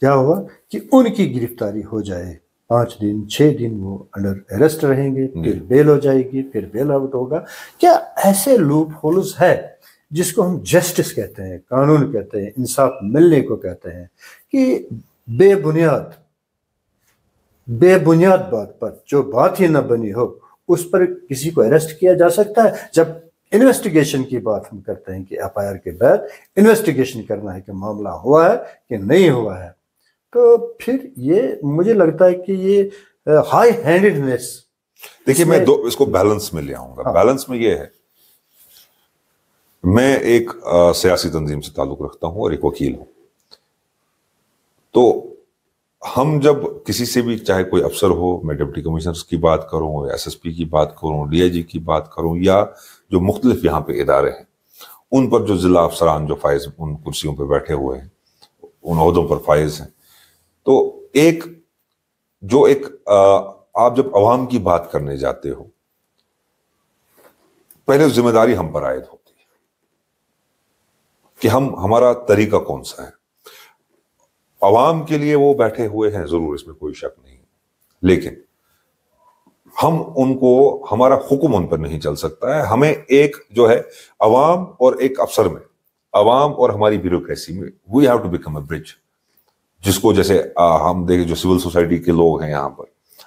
کیا ہوا کہ ان کی گرفتاری ہو جائے، 5 دن 6 دن وہ انڈر اریسٹ رہیں گے، پھر بیل ہو جائے گی، پھر بیل آؤٹ ہوگا۔ کیا ایسے لوپ ہولز ہے جس کو ہم جسٹس کہتے ہیں، قانون کہتے ہیں، انصاف ملنے کو کہتے ہیں، کہ بے بنیاد بات پر، جو بات ہی نہ بنی ہو، اس پر کسی کو اریسٹ کیا جا سکتا ہے؟ جب انویسٹیگیشن کی بات ہم کرتے ہیں کہ ایف آئی آر کے بعد انویسٹیگیشن کرنا ہے کہ معاملہ ہوا ہے کہ نہیں ہوا ہے، تو پھر یہ مجھے لگتا ہے کہ یہ ہائی ہینڈڈنیس۔ دیکھیے میں اس کو بیلنس میں لے آؤں گا۔ بیلنس میں یہ ہے، میں ایک سیاسی تنظیم سے تعلق رکھتا ہوں اور ایک وکیل ہوں، تو ہم جب کسی سے بھی، چاہے کوئی افسر ہو، میں ڈپٹی کمشنر کی بات کروں، ایس ایس پی کی بات کروں، ڈی آئی جی کی بات کروں، یا جو مختلف یہاں پہ ادارے ہیں، ان پر جو ضلع افسران جو فائز ان کرسیوں پہ بیٹھے ہوئے ہیں، ان عہدوں پر فائز ہیں، تو ایک آپ جب عوام کی بات کرنے جاتے ہو پہلے ذمہ داری ہم پر عائد ہوتی ہے کہ ہمارا طریقہ کون سا ہے. عوام کے لیے وہ بیٹھے ہوئے ہیں ضرور، اس میں کوئی شک نہیں، لیکن ہم ان کو، ہمارا حکم ان پر نہیں چل سکتا ہے. ہمیں ایک جو ہے عوام اور ایک افسر میں، عوام اور ہماری بیوروکریسی میں we have to become a bridge, جس کو جیسے ہم دیکھیں جو سول سوسائٹی کے لوگ ہیں یہاں پر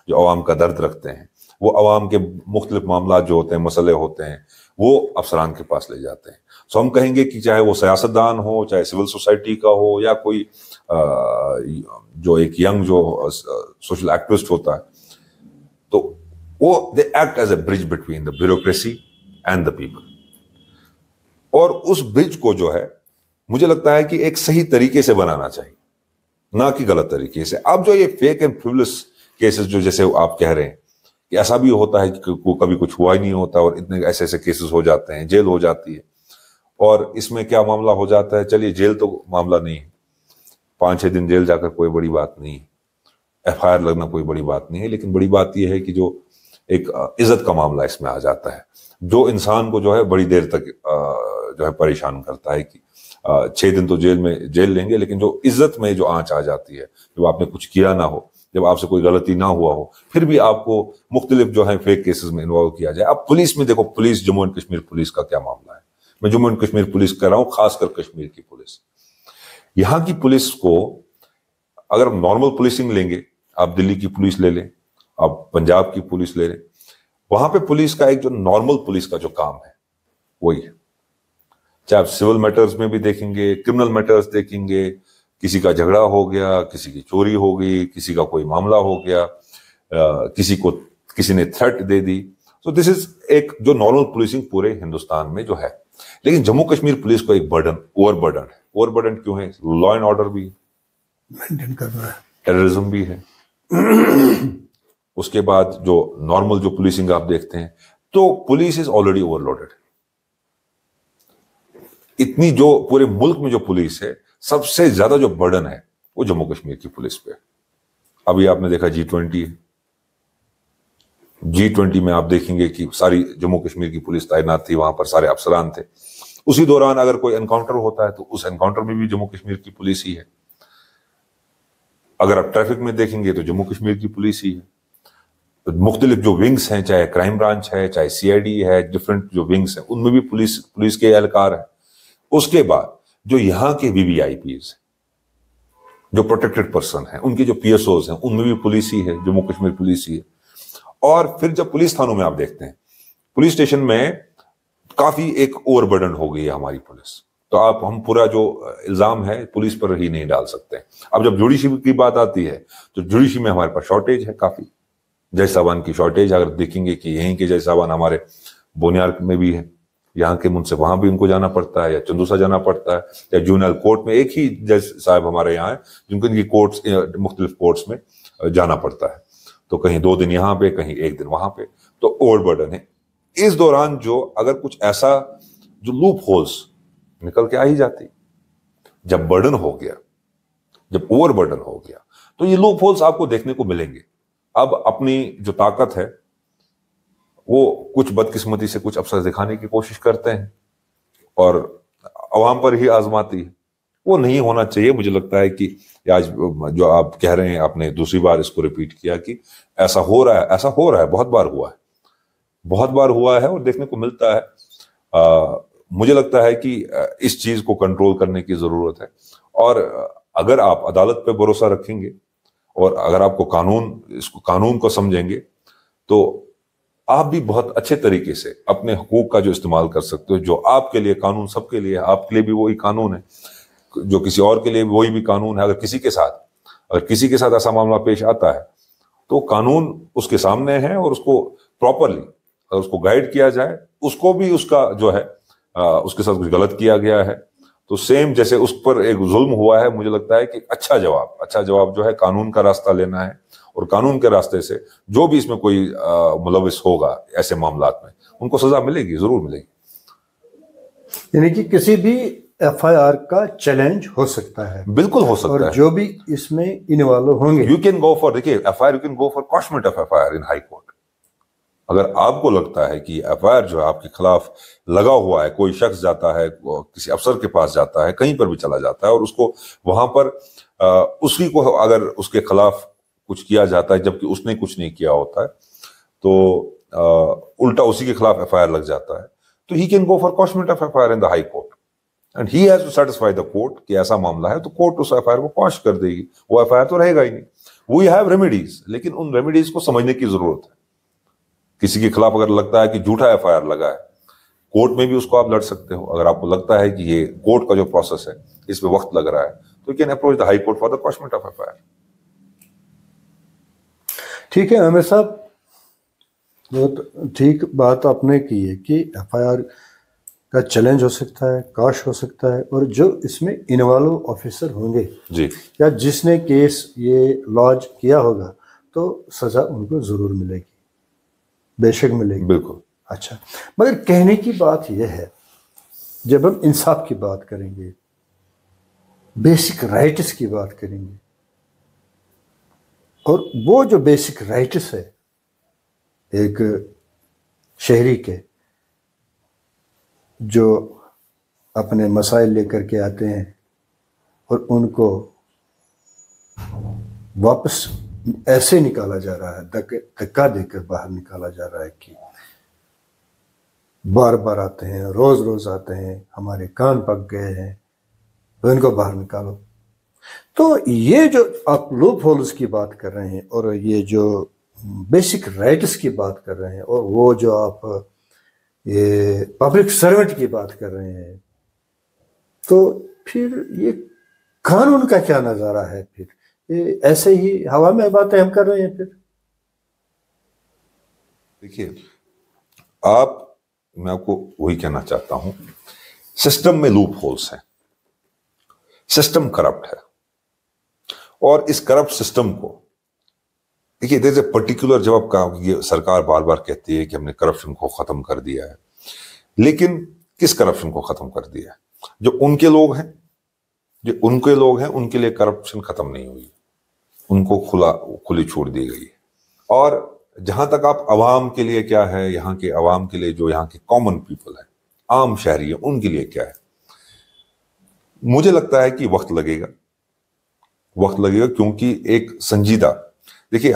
جو عوام کا درد رکھتے ہیں، وہ عوام کے مختلف معاملات جو ہوتے ہیں، مسئلے ہوتے ہیں، وہ افسران کے پاس لے جاتے ہیں. سو ہم کہیں گے کہ چاہے وہ سیاستدان ہو، چاہے سول سوسائٹی کا ہو، یا کوئی جو ایک ینگ جو سوشل ایکٹیوسٹ ہوتا ہے، تو وہ they act as a bridge between the bureaucracy and the people. اور اس برج کو جو ہے مجھے لگتا ہے کہ ایک صحیح طریقے سے بنانا چاہیے، نہ کہ غلط طریقے سے. اب جو یہ فیک اینڈ فریولس کیسز جو جیسے آپ کہہ رہے ہیں کہ ایسا بھی ہوتا ہے کہ کبھی کچھ ہوا ہی نہیں ہوتا اور اتنے ایسے ایسے کیسز ہو جاتے ہیں، جیل ہو جاتی ہے، اور اس میں کیا معاملہ ہو جاتا ہے، چلیے جیل تو معاملہ نہیں ہے، 5-6 دن جیل جا کر کوئی بڑی بات نہیں ہے، ایف آئی آر لگنا کوئی بڑی بات نہیں ہے، لیکن بڑی بات یہ ہے کہ جو ایک عزت کا معاملہ اس میں آ جاتا ہے، جو انسان کو جو ہے بڑی دیر تک جو ہے پریشان کرتا ہے کہ 6 دن تو جیل لیں گے، لیکن جو عزت میں جو آنچ آ جاتی ہے، جب آپ نے کچھ کیا نہ ہو، جب آپ سے کوئی غلطی نہ ہوا ہو، پھر بھی آپ کو مختلف جو ہے فیک کیسز میں انوالو کیا جائے. اب پولیس میں دیکھو، police Jammu and Kashmir police کا کیا معاملہ ہے. میں جموں اینڈ کشمیر پولیس کہہ رہا ہوں، خاص کر کشمیر کی پولیس. یہاں کی پولیس کو اگر ہم نارمل پولیسنگ لیں گے، آپ دلی کی پولیس لے لیں، آپ پنجاب کی پولیس لے لیں، وہاں پہ پولیس کا ایک جو نارمل پولیس کا جو کام ہے وہی ہے. چاہے آپ سول میٹرز میں بھی دیکھیں گے، کرمنل میٹرز دیکھیں گے، کسی کا جھگڑا ہو گیا، کسی کی چوری ہو گئی، کسی کا کوئی معاملہ ہو گیا، کسی نے تھریٹ دے دی، تو دس از ایک جو نارمل پولیسنگ پورے ہندوستان میں جو ہے. لیکن جموں کشمیر پولیس کو ایک اوور برڈن کیوں ہے؟ لا اینڈ آرڈر بھی مینٹین کرنا ہے، ٹیررزم بھی ہے. اس کے بعد جو نارمل جو پولیسنگ آپ دیکھتے ہیں، تو police is already over loaded. اتنی جو پورے ملک میں جو پولیس ہے، سب سے زیادہ جو برڈن ہے وہ جموں کشمیر کی پولیس پہ. ابھی آپ نے دیکھا G20 ہے، G20 میں آپ دیکھیں گے کہ ساری جموں کشمیر کی پولیس تعینات تھی، وہاں پر سارے افسران تھے. اسی دوران اگر کوئی انکاؤنٹر ہوتا ہے تو اس انکاؤنٹر میں بھی جموں کشمیر کی پولیس ہی ہے. اگر آپ ٹریفک میں دیکھیں گے تو جموں کشمیر کی پولیس ہی ہے. مختلف جو ونگز ہیں، چاہے کرائم برانچ ہے، چاہے CID ہے، ڈفرینٹ جو ونگز ہیں، ان میں بھی پولیس کے اہلکار ہیں. اس کے بعد جو یہاں کے VVIPs ہیں، جو پروٹیکٹڈ پرسن ہیں، ان کے جو PSOs ہیں، ان میں بھی پولیس ہی ہے، جموں کشمیر پولیس ہی ہے. اور پھر جب پولیس تھانوں میں آپ دیکھتے ہیں، پولیس اسٹیشن میں کافی ایک اوور برڈن ہو گئی ہے ہماری پولیس. تو ہم پورا جو الزام ہے پولیس پر ہی نہیں ڈال سکتے. اب جب جوڈیشری کی بات آتی ہے تو جوڈیشری میں ہمارے پاس شارٹیج ہے کافی. جج صاحبان کی شارٹیج اگر دیکھیں گے کہ یہیں کے جج صاحبان ہمارے بونیار میں بھی ہے، یہاں کے منصف وہاں بھی ان کو جانا پڑتا ہے، یا چندوسا جانا پڑتا ہے، یا جونیئر کورٹ میں ایک ہی جج صاحب ہمارے یہاں ہیں جن کو ان کی کورٹس مختلف کورٹس میں جانا پڑتا ہے. تو کہیں 2 دن یہاں پہ، کہیں 1 دن وہاں پہ، تو اوور برڈن ہے. اس دوران جو اگر کچھ ایسا جو لوپ ہولز نکل کے آ ہی جاتی، جب برڈن ہو گیا، جب اوور برڈن ہو گیا، تو یہ لوپ ہولز آپ کو دیکھنے کو ملیں گے. اب اپنی جو طاقت ہے وہ کچھ بدقسمتی سے کچھ افسر دکھانے کی کوشش کرتے ہیں اور عوام پر ہی آزماتی ہے. وہ نہیں ہونا چاہیے. مجھے لگتا ہے کہ آج جو آپ کہہ رہے ہیں، آپ نے دوسری بار اس کو ریپیٹ کیا کہ ایسا ہو رہا ہے، بہت بار ہوا ہے اور دیکھنے کو ملتا ہے. مجھے لگتا ہے کہ اس چیز کو کنٹرول کرنے کی ضرورت ہے. اور اگر آپ عدالت پہ بھروسہ رکھیں گے اور اگر آپ کو قانون کو سمجھیں گے، تو آپ بھی بہت اچھے طریقے سے اپنے حقوق کا جو استعمال کر سکتے ہو. جو آپ کے لیے قانون سب کے لیے، آپ کے لیے بھی وہی قانون ہے، جو کسی اور کے لیے وہی بھی قانون ہے. اگر کسی کے ساتھ ایسا معاملہ پیش آتا ہے تو قانون اس کے سامنے ہے، اور اس کو پراپرلی اگر اس کو گائیڈ کیا جائے، اس کو بھی اس کا جو ہے اس کے ساتھ کچھ غلط کیا گیا ہے تو سیم جیسے اس پر ایک ظلم ہوا ہے، مجھے لگتا ہے کہ اچھا جواب جو ہے قانون کا راستہ لینا ہے، اور قانون کے راستے سے جو بھی اس میں کوئی ملوث ہوگا ایسے معاملات میں، ان کو سزا ملے گی، ضرور ملے گی. یعنی کہ کسی بھی FIR کا چیلنج ہو سکتا ہے، بالکل ہو سکتا ہے، اور جو بھی اس میں انوالو ہوں گے. یو کین گو فار، دیکھیے FIR، you can go for quashment of FIR in high court. اگر آپ کو لگتا ہے کہ ایف آئی آر جو ہے آپ کے خلاف لگا ہوا ہے، کوئی شخص جاتا ہے کسی افسر کے پاس جاتا ہے، کہیں پر بھی چلا جاتا ہے، اور اس کو وہاں پر اسی کو اگر اس کے خلاف کچھ کیا جاتا ہے جبکہ اس نے کچھ نہیں کیا ہوتا ہے، تو الٹا اسی کے خلاف ایف آئی آر لگ جاتا ہے، تو he can go for quashment of F I R in the high court and he has to satisfy the court کہ ایسا معاملہ ہے، تو کورٹ اس ایف آئی آر کو کوش کر دے گی، وہ ایف آئی آر تو رہے گا ہی نہیں. وی ہیو ریمیڈیز، لیکن ان ریمیڈیز کو سمجھنے کی ضرورت ہے. کسی کے خلاف اگر لگتا ہے کہ جھوٹا ایف آئی آر لگا ہے، کورٹ میں بھی اس کو آپ لڑ سکتے ہو. اگر آپ کو لگتا ہے کہ یہ کورٹ کا جو پروسیس ہے اس پہ وقت لگ رہا ہے، تو you can approach the high court for the quashment of F I R. ٹھیک ہے عامر صاحب، بہت ٹھیک بات آپ نے کی ہے کہ ایف آئی آر کا چیلنج ہو سکتا ہے، کاش ہو سکتا ہے، اور جو اس میں انوالو آفیسر ہوں گے جی، یا جس نے کیس یہ لانچ کیا ہوگا تو سزا ان کو ضرور ملے گی، بے شک ملے گی. بالکل. اچھا، مگر کہنے کی بات یہ ہے، جب ہم انصاف کی بات کریں گے، بیسک رائٹس کی بات کریں گے، اور وہ جو بیسک رائٹس ہے ایک شہری کے، جو اپنے مسائل لے کر کے آتے ہیں اور ان کو واپس ایسے نکالا جا رہا ہے، دھکا دے کر باہر نکالا جا رہا ہے کہ بار بار آتے ہیں، روز روز آتے ہیں، ہمارے کان پک گئے ہیں، تو ان کو باہر نکالو. تو یہ جو آپ لوپ ہولز کی بات کر رہے ہیں اور یہ جو بیسک رائٹس کی بات کر رہے ہیں، اور وہ جو آپ یہ پبلک سرونٹ کی بات کر رہے ہیں، تو پھر یہ قانون کا کیا نظارہ ہے؟ پھر یہ ایسے ہی ہوا میں باتیں ہم کر رہے ہیں. پھر دیکھیے، میں آپ کو وہی کہنا چاہتا ہوں، سسٹم میں لوپ ہولز ہیں، سسٹم کرپٹ ہے، اور اس کرپٹ سسٹم کو دیکھیے دیر از اے پرٹیکولر، جب آپ یہ سرکار بار بار کہتی ہے کہ ہم نے کرپشن کو ختم کر دیا ہے، لیکن کس کرپشن کو ختم کر دیا ہے؟ جو ان کے لوگ ہیں ان کے لیے کرپشن ختم نہیں ہوئی، ان کو کھلی چھوٹ دی گئی ہے. اور جہاں تک آپ عوام کے لیے کیا ہے، یہاں کے عوام کے لیے، جو یہاں کے کامن پیپل ہیں، عام شہری ہیں، ان کے لیے کیا ہے، مجھے لگتا ہے کہ وقت لگے گا، کیونکہ ایک سنجیدہ، دیکھیے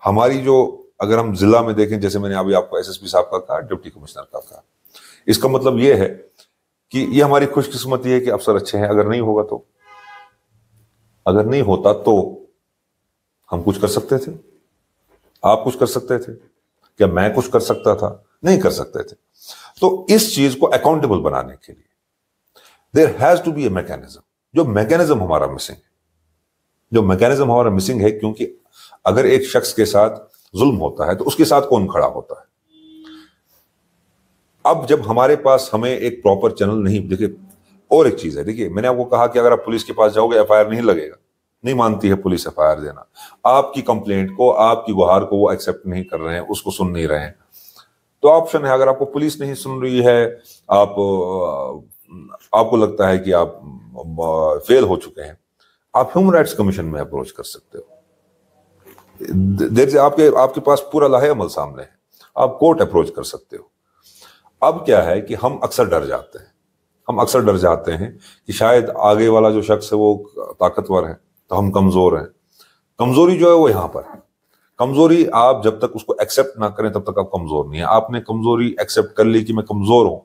ہماری جو، اگر ہم ضلع میں دیکھیں، جیسے میں نے ابھی آپ کو ایس ایس پی صاحب کا کہا، ڈپٹی کمشنر کا کہا، اس کا مطلب یہ ہے کہ یہ ہماری خوش قسمتی ہے کہ افسر اچھے ہیں. اگر نہیں ہوتا تو ہم کچھ کر سکتے تھے، آپ کچھ کر سکتے تھے، کیا میں کچھ کر سکتا تھا؟ نہیں کر سکتے تھے. تو اس چیز کو اکاؤنٹیبل بنانے کے لیے there has to be a mechanism. جو میکینزم ہمارا مسنگ ہے، کیونکہ اگر ایک شخص کے ساتھ ظلم ہوتا ہے تو اس کے ساتھ کون کھڑا ہوتا ہے؟ اب جب ہمارے پاس ہمیں ایک پراپر چینل نہیں، دیکھیے اور ایک چیز ہے، دیکھیے میں نے آپ کو کہا کہ اگر آپ پولیس کے پاس جاؤ گے ایف آئی آر نہیں لگے گا، نہیں مانتی ہے پولیس ایف آئی آر دینا، آپ کی کمپلینٹ کو، آپ کی گہار کو وہ ایکسیپٹ نہیں کر رہے ہیں، اس کو سن نہیں رہے ہیں، تو آپشن ہے، اگر آپ کو پولیس نہیں سن رہی ہے، آپ کو لگتا ہے کہ آپ فیل ہو چکے ہیں، آپ ہیومن رائٹس کمیشن میں اپروچ کر سکتے ہو. دیر سے آپ کے پاس پورا لاہے عمل سامنے ہے، آپ کورٹ اپروچ کر سکتے ہو. اب کیا ہے کہ ہم اکثر ڈر جاتے ہیں کہ شاید آگے والا جو شخص ہے وہ طاقتور ہے تو ہم کمزور ہیں. کمزوری جو ہے وہ یہاں پر ہے. کمزوری آپ جب تک اس کو ایکسپٹ نہ کریں تب تک آپ کمزور نہیں ہیں. آپ نے کمزوری ایکسپٹ کر لی کہ میں کمزور ہوں،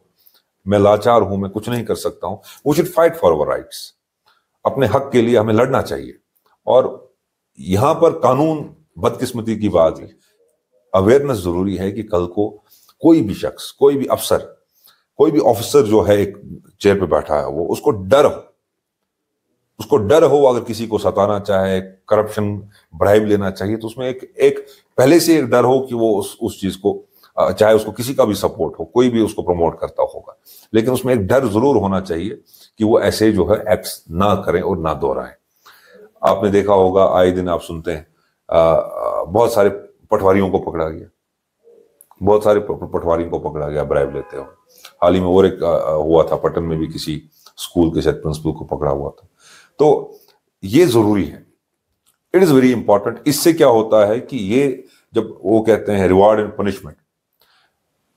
میں لاچار ہوں، میں کچھ نہیں کر سکتا ہوں. We should fight for our rights. اپنے حق کے لیے ہمیں لڑنا چاہیے. اور یہاں پر قانون، بدقسمتی کی بات ہے، اویئرنس ضروری ہے کہ کل کو کوئی بھی شخص، کوئی بھی افسر، کوئی بھی آفیسر جو ہے ایک چیئر پہ بیٹھا ہے، وہ اس کو ڈر ہو اگر کسی کو ستانا چاہے، کرپشن، برائب لینا چاہیے، تو اس میں ایک پہلے سے ایک ڈر ہو کہ وہ اس چیز کو، چاہے اس کو کسی کا بھی سپورٹ ہو، کوئی بھی اس کو پروموٹ کرتا ہوگا، لیکن اس میں ایک ڈر ضرور ہونا چاہیے کہ وہ ایسے جو ہے ایکٹس نہ کریں اور نہ دہرائیں. آپ نے دیکھا ہوگا، آئے دن آپ سنتے ہیں بہت سارے پٹواریوں کو پکڑا گیا، برائب لیتے ہو. حال ہی میں اور ایک ہوا تھا پٹن میں بھی، کسی اسکول کے شاید پرنسپل کو پکڑا ہوا تھا. تو یہ ضروری ہے، اٹ از ویری امپورٹنٹ. اس سے کیا ہوتا ہے کہ یہ جب وہ کہتے ہیں ریوارڈ اینڈ پنشمنٹ،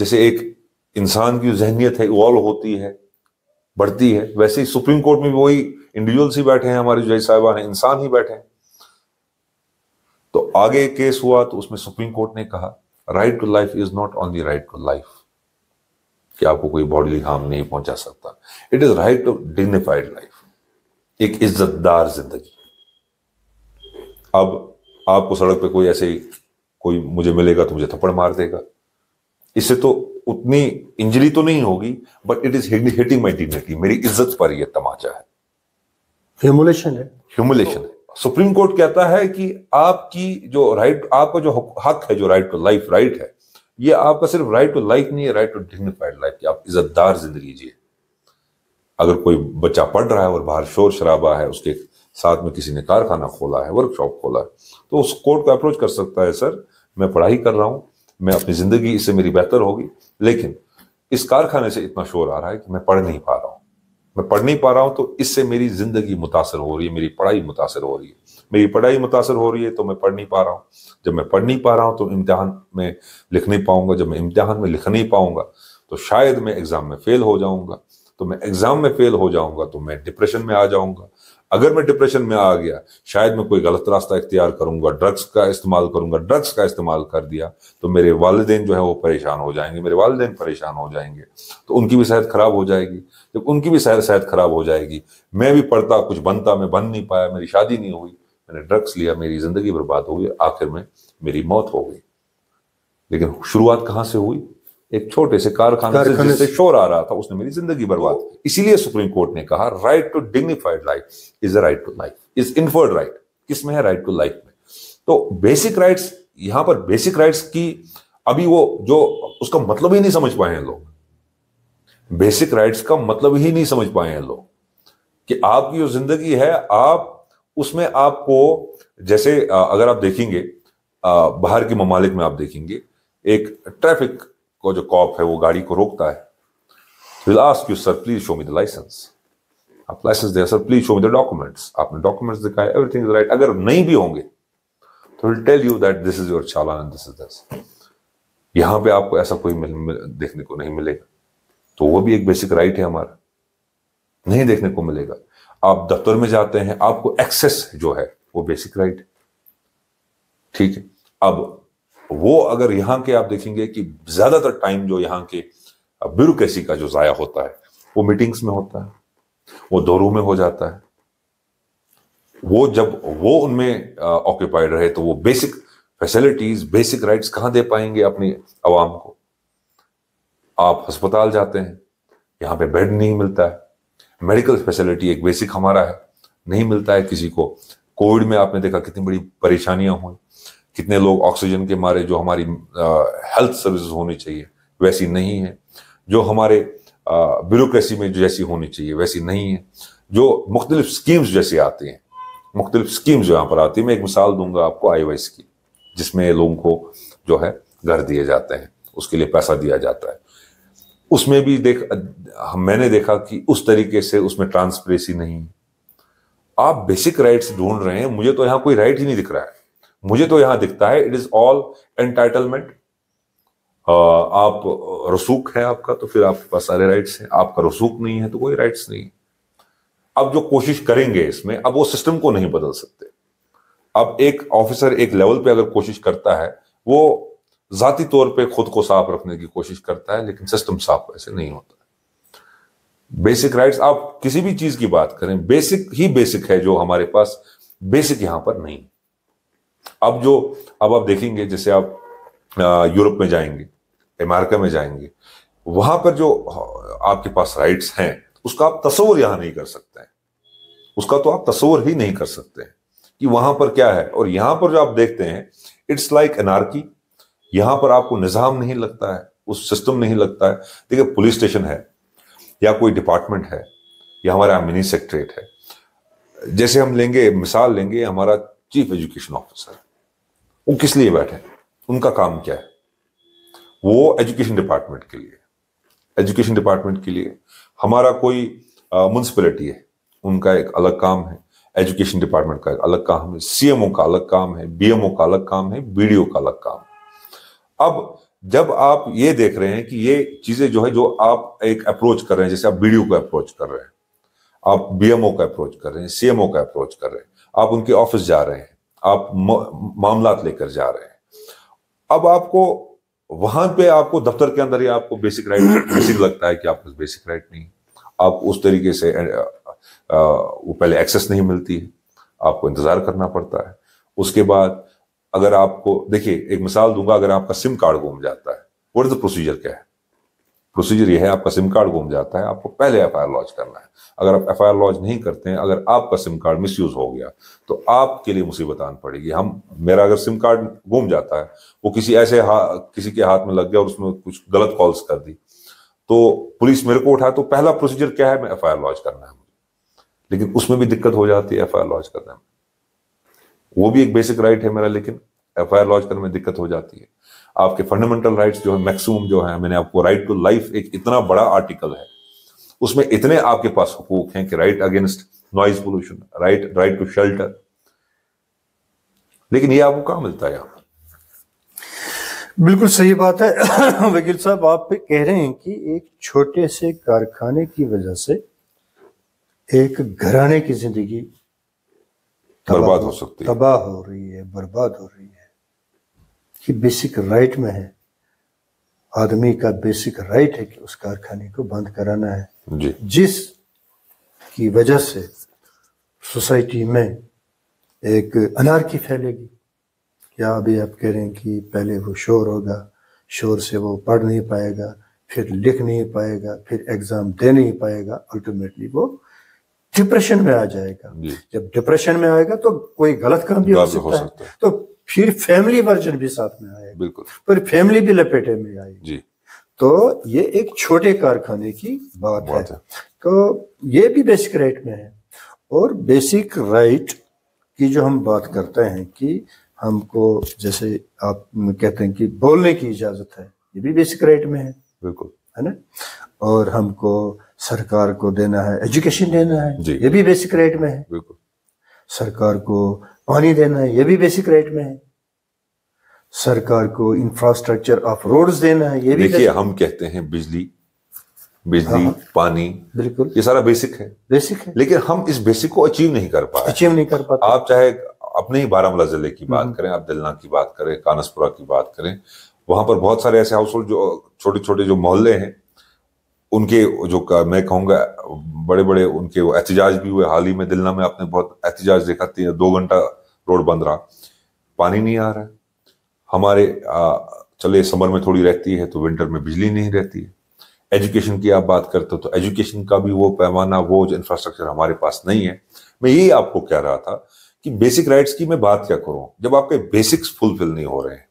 جیسے ایک انسان کی ذہنیت ہے ایوالو ہوتی ہے، بڑھتی ہے، ویسے ہی سپریم کورٹ میں بھی وہی انڈیویجولس ہی بیٹھے ہیں، ہمارے جج صاحبان ہیں، انسان ہی بیٹھے ہیں. تو آگے کیس ہوا تو اس میں سپریم کورٹ نے کہا right to life is not only right to life, کہ آپ کو کوئی باڈیلی ہارم نہیں پہنچا سکتا، it is right to dignified life, ایک عزت دار زندگی. اب آپ کو سڑک پہ کوئی ایسے ہی کوئی مجھے ملے گا تو مجھے تھپڑ مار دے گا، اس سے تو اتنی انجری تو نہیں ہوگی، but it is hitting my dignity, میری عزت پر یہ تماچا ہے، ہیومولیشن ہے. ہیوملیشن ہے. سپریم کورٹ کہتا ہے کہ آپ کی جو رائٹ، آپ کا جو حق ہے، جو رائٹ ٹو لائف رائٹ ہے، یہ آپ کا صرف رائٹ ٹو لائف نہیں ہے، رائٹ ٹو ڈگنیفائڈ لائف، کہ آپ عزت دار زندگی جیے. اگر کوئی بچہ پڑھ رہا ہے اور باہر شور شرابہ ہے، اس کے ساتھ میں کسی نے کارخانہ کھولا ہے، ورک شاپ کھولا ہے، تو اس کورٹ کو اپروچ کر سکتا ہے، سر میں پڑھائی کر رہا ہوں، میں اپنی زندگی اس سے میری بہتر ہوگی، لیکن اس کارخانے سے اتنا شور آ رہا ہے کہ میں پڑھ نہیں پا رہا ہوں، میں پڑھ نہیں پا رہا ہوں، تو اس سے میری زندگی متاثر ہو رہی ہے، میری پڑھائی متاثر ہو رہی ہے، میری پڑھائی متاثر ہو رہی ہے تو میں پڑھ نہیں پا رہا ہوں. جب میں پڑھ نہیں پا رہا ہوں تو امتحان میں لکھ نہیں پاؤں گا، جب میں امتحان میں لکھ نہیں پاؤں گا تو شاید میں ایگزام میں فیل ہو جاؤں گا، تو میں ایگزام میں فیل ہو جاؤں گا تو میں ڈپریشن میں آ جاؤں گا. اگر میں ڈپریشن میں آ گیا، شاید میں کوئی غلط راستہ اختیار کروں گا، ڈرگس کا استعمال کروں گا، ڈرگس کا استعمال کر دیا تو میرے والدین جو ہے وہ پریشان ہو جائیں گے، میرے والدین پریشان ہو جائیں گے، تو ان کی بھی صحت خراب ہو جائے گی. جب ان کی بھی صحت خراب ہو جائے گی، میں بھی پڑھتا کچھ بنتا، میں بن نہیں پایا، میری شادی نہیں ہوئی، میں نے ڈرگس لیا، میری زندگی برباد ہو گئی، آخر میں میری موت ہو گئی. لیکن شروعات کہاں سے ہوئی؟ ایک چھوٹے سے کارخانے سے جس سے شور آ رہا تھا، اس نے میری زندگی برباد کی. اسی لیے سپریم کورٹ نے کہا right to dignified life is a right to life, is inferred right. کس میں ہے؟ رائٹ ٹو لائف میں. تو بیسک رائٹس، یہاں پر بیسک رائٹس کی ابھی وہ جو اس کا مطلب ہی نہیں سمجھ پائے ہیں لوگ، بیسک رائٹس کا مطلب ہی نہیں سمجھ پائے ہیں لوگ، کہ آپ کی جو زندگی ہے، آپ اس میں آپ کو، جیسے اگر آپ دیکھیں گے باہر کے ممالک میں، آپ دیکھیں گے ایک ٹریفک کو جو کاپ ہے وہ گاڑی کو روکتا ہے، He'll ask you, sir, please show me the license. آپ لائسنس دیا، سر please show me the documents. آپ نے ڈاکومنٹس دکھائے، everything is right. اگر نہیں بھی ہوں گے تو he'll tell you that this is your challan and this is this. یہاں پہ آپ کو ایسا کوئی دیکھنے کو نہیں ملے گا. تو وہ بھی ایک بیسک رائٹ ہے ہمارا، نہیں دیکھنے کو ملے گا. آپ دفتر میں جاتے ہیں، آپ کو ایکسیس جو ہے وہ بیسک رائٹ ہے. ٹھیک ہے. اب وہ اگر یہاں کے آپ دیکھیں گے کہ زیادہ تر ٹائم جو یہاں کے بیوروکریسی کا جو ضائع ہوتا ہے وہ میٹنگز میں ہوتا ہے، وہ دوروں میں ہو جاتا ہے. وہ جب وہ ان میں آکوپائڈ رہے تو وہ بیسک فیسلٹیز، بیسک رائٹس کہاں دے پائیں گے اپنی عوام کو؟ آپ ہسپتال جاتے ہیں، یہاں پہ بیڈ نہیں ملتا ہے، میڈیکل فیسلٹی ایک بیسک ہمارا ہے، نہیں ملتا ہے کسی کو. کووڈ میں آپ نے دیکھا کتنی بڑی پریشانیاں ہوئیں، کتنے لوگ آکسیجن کے مارے، جو ہماری ہیلتھ سروسز ہونی چاہیے ویسی نہیں ہے، جو ہمارے بیوروکریسی میں جیسی ہونی چاہیے ویسی نہیں ہے، جو مختلف سکیمز جیسے آتی ہیں، مختلف سکیمز جو یہاں پر آتی ہیں. میں ایک مثال دوں گا آپ کو آئی وائس کی، جس میں لوگوں کو جو ہے گھر دیے جاتے ہیں، اس کے لیے پیسہ دیا جاتا ہے. اس میں بھی میں نے دیکھا کہ اس طریقے سے اس میں ٹرانسپریسی نہیں. آپ بیسک رائٹس ڈھونڈ رہے ہیں، مجھے تو یہاں کوئی رائٹ ہی نہیں دکھ رہا ہے. مجھے تو یہاں دکھتا ہے اٹ از آل انٹائٹلمنٹ. آپ رسوخ ہے آپ کا تو پھر آپ کے پاس سارے رائٹس ہیں، آپ کا رسوخ نہیں ہے تو کوئی رائٹس نہیں. اب جو کوشش کریں گے اس میں، اب وہ سسٹم کو نہیں بدل سکتے. اب ایک آفیسر ایک لیول پہ اگر کوشش کرتا ہے، وہ ذاتی طور پہ خود کو صاف رکھنے کی کوشش کرتا ہے، لیکن سسٹم صاف ایسے نہیں ہوتا. بیسک رائٹس، آپ کسی بھی چیز کی بات کریں، بیسک ہی بیسک ہے جو ہمارے پاس، بیسک یہاں پر نہیں. اب آپ دیکھیں گے، جیسے آپ یورپ میں جائیں گے، امریکہ میں جائیں گے، وہاں پر جو آپ کے پاس رائٹس ہیں اس کا آپ تصور یہاں نہیں کر سکتے ہیں. اس کا تو آپ تصور ہی نہیں کر سکتے ہیں کہ وہاں پر کیا ہے. اور یہاں پر جو آپ دیکھتے ہیں اٹس لائک انارکی. یہاں پر آپ کو نظام نہیں لگتا ہے، اس سسٹم نہیں لگتا ہے. دیکھیں پولیس اسٹیشن ہے یا کوئی ڈپارٹمنٹ ہے یا ہمارا منی سیکٹریٹ ہے. جیسے ہم لیں گے، مثال لیں گے، ہمارا چیف ایجوکیشن آفیسر، وہ کس لیے بیٹھے، ان کا کام کیا ہے؟ وہ ایجوکیشن ڈپارٹمنٹ کے لیے، ایجوکیشن ڈپارٹمنٹ کے لیے. ہمارا کوئی میونسپلٹی ہے، ان کا ایک الگ کام ہے، ایجوکیشن ڈپارٹمنٹ کا ایک الگ کام ہے، سی ایم او کا الگ کام ہے، بی ایم او کا الگ کام ہے، بی ڈی او کا الگ کام ہے. اب جب آپ یہ دیکھ رہے ہیں کہ یہ چیزیں جو ہے، جو آپ ایک اپروچ کر رہے ہیں، جیسے آپ BDO کو اپروچ کر رہے ہیں، آپ BMO کا اپروچ کر رہے ہیں، CMO کا اپروچ کر رہے ہیں، آپ ان کے آفس جا رہے ہیں، آپ معاملات لے کر جا رہے ہیں، اب آپ کو وہاں پہ آپ کو دفتر کے اندر ہی آپ کو بیسک رائٹ بیسک لگتا ہے کہ آپ کو بیسک رائٹ نہیں، آپ اس طریقے سے وہ پہلے ایکسس نہیں ملتی ہے، آپ کو انتظار کرنا پڑتا ہے. اس کے بعد اگر آپ کو دیکھیے، ایک مثال دوں گا، اگر آپ کا سم کارڈ گم جاتا ہے، واٹ از دا پروسیجر؟ کیا ہے پروسیجر؟ یہ ہے، آپ کا سم کارڈ گم جاتا ہے، آپ کو پہلے FIR لانچ کرنا ہے. اگر آپ FIR لانچ نہیں کرتے ہیں، اگر آپ کا سم کارڈ مس یوز ہو گیا تو آپ کے لیے مصیبت آن پڑے گی. میرا اگر سم کارڈ گم جاتا ہے، وہ کسی کے ہاتھ میں لگ گیا اور اس میں کچھ غلط کالز کر دی، تو پولیس میرے کو اٹھائے تو پہلا پروسیجر کیا ہے؟ میں FIR لانچ کرنا ہے. لیکن اس میں بھی دقت ہو جاتی ہے FIR لانچ کرنے میں. وہ بھی ایک بیسک رائٹ ہے میرا، لیکن FIR لانچ کرنے میں دقت ہو جاتی ہے. آپ کے فنڈامنٹل رائٹس جو ہے میکسیمم جو ہے، میں نے آپ کو رائٹ ٹو لائف، ایک اتنا بڑا آرٹیکل ہے، اس میں اتنے آپ کے پاس حقوق ہیں کہ right against noise pollution, right to shelter, لیکن یہ آپ کو کہاں ملتا ہے یہاں؟ بالکل صحیح بات ہے وکیل صاحب. آپ کہہ رہے ہیں کہ ایک چھوٹے سے کارخانے کی وجہ سے ایک گھرانے کی زندگی برباد ہو سکتی ہے، تباہ ہو رہی ہے، برباد ہو رہی ہے. کہ بیسک رائٹ میں ہے، آدمی کا بیسک رائٹ ہے کہ اس کارخانے کو بند کرانا ہے، جی، جس کی وجہ سے سوسائٹی میں ایک انارکی پھیلے گی. کیا ابھی آپ کہہ رہے ہیں کہ پہلے وہ شور ہوگا، شور سے وہ پڑھ نہیں پائے گا، پھر لکھ نہیں پائے گا، پھر ایگزام دے نہیں پائے گا، الٹیمیٹلی وہ ڈپریشن میں آ جائے گا. جب ڈپریشن میں آئے گا تو کوئی غلط کام بھی ہو سکتا ہے، تو پھر فیملی ورژن بھی ساتھ میں آئے گا، بالکل، پھر فیملی بھی لپیٹے میں آئے گی. جی. تو یہ ایک چھوٹے کارخانے کی بات ہے. تو یہ بھی بیسک رائٹ میں ہے. اور بیسک رائٹ کی جو ہم بات کرتے ہیں کہ ہم کو، جیسے آپ کہتے ہیں کہ بولنے کی اجازت ہے، یہ بھی بیسک رائٹ میں ہے، بالکل، ہے نا. اور ہم کو سرکار کو دینا ہے، ایجوکیشن دینا ہے، جی، یہ بھی بیسک رائٹ میں ہے. بالکل. سرکار کو پانی دینا ہے، یہ بھی بیسک رائٹ میں ہے. سرکار کو انفراسٹرکچر آف روڈز دینا ہے، یہ بھی. دیکھیے، ہم کہتے ہیں بجلی، پانی، بالکل یہ سارا بیسک ہے، بیسک ہے، لیکن ہم اس بیسک کو اچیو نہیں کر پائے. آپ چاہے اپنے ہی بارہمولہ ضلع کی بات کریں، آپ دلنا کی بات کریں، کانسپورہ کی بات کریں، وہاں پر بہت سارے ایسے ہاؤس ہولڈ جو چھوٹے چھوٹے جو محلے ہیں، ان کے جو میں کہوں گا بڑے بڑے ان کے احتجاج بھی ہوئے. حال ہی میں دلنا میں آپ نے بہت احتجاج دیکھا، 2 گھنٹہ روڈ بند رہا، پانی نہیں آ رہا ہے. ہمارے چلے سمر میں تھوڑی رہتی ہے تو ونٹر میں بجلی نہیں رہتی ہے. ایجوکیشن کی آپ بات کرتے ہو تو ایجوکیشن کا بھی وہ پیمانہ، وہ جو انفراسٹرکچر ہمارے پاس نہیں ہے. میں یہی آپ کو کہہ رہا تھا کہ بیسک رائٹس کی میں بات کیا کروں جب آپ کے بیسکس فلفل نہیں ہو رہے ہیں،